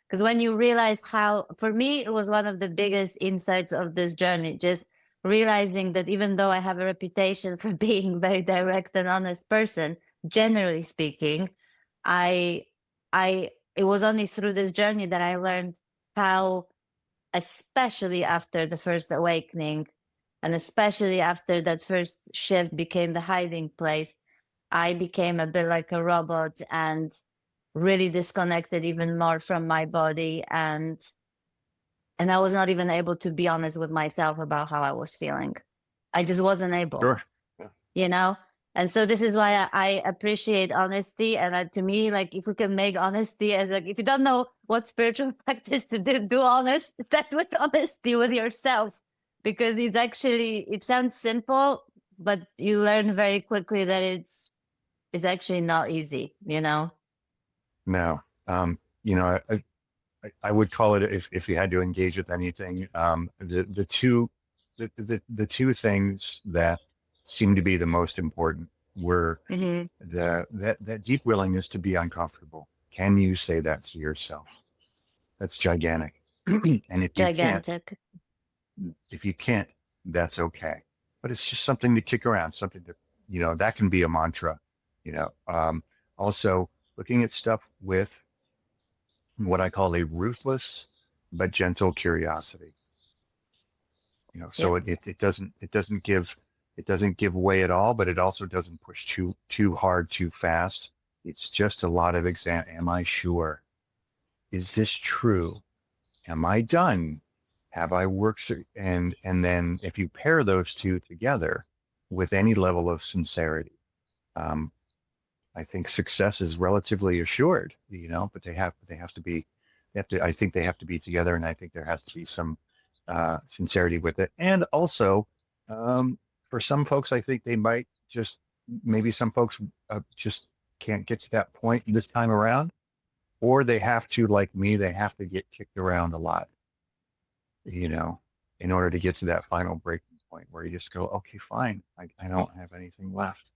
Speaker 2: Because when you realize how, for me, it was one of the biggest insights of this journey, just realizing that even though I have a reputation for being a very direct and honest person, generally speaking, I, it was only through this journey that I learned how, especially after the first awakening, and especially after that first shift became the hiding place, I became a bit like a robot and really disconnected even more from my body, and I was not even able to be honest with myself about how I was feeling. I just wasn't able,
Speaker 1: Sure. Yeah.
Speaker 2: you know? And so this is why I appreciate honesty. And to me, like, if we can make honesty as like, if you don't know what spiritual practice to do honest, that with honesty with yourself, because it's actually, it sounds simple, but you learn very quickly that it's actually not easy, you know?
Speaker 1: No. You know, I would call it, if you had to engage with anything, the two things that seem to be the most important were
Speaker 2: Hmm.
Speaker 1: that deep willingness to be uncomfortable. Can you say that to yourself? That's gigantic. And
Speaker 2: Gigantic.
Speaker 1: if you can't, that's okay. But it's just something to kick around, something to, that can be a mantra. Also looking at stuff with what I call a ruthless but gentle curiosity. So
Speaker 2: Yes.
Speaker 1: it doesn't give way at all, but it also doesn't push too hard, too fast. It's just a lot of am I sure? Is this true? Am I done? Have I worked through? And then if you pair those two together with any level of sincerity, um, I think success is relatively assured, but they have to be, I think they have to be together. And I think there has to be some sincerity with it. And also, for some folks, I think maybe some folks just can't get to that point this time around, or they have to, like me, they have to get kicked around a lot, in order to get to that final breaking point where you just go, okay, fine. I don't have anything left.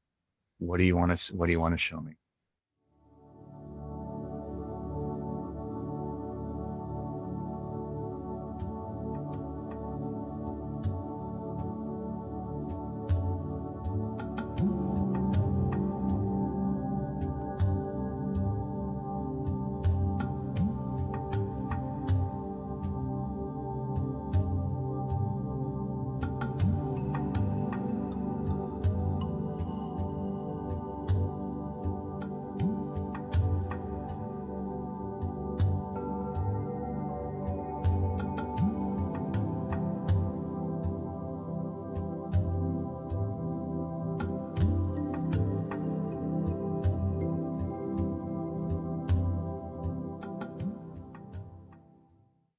Speaker 1: What do you want to show me?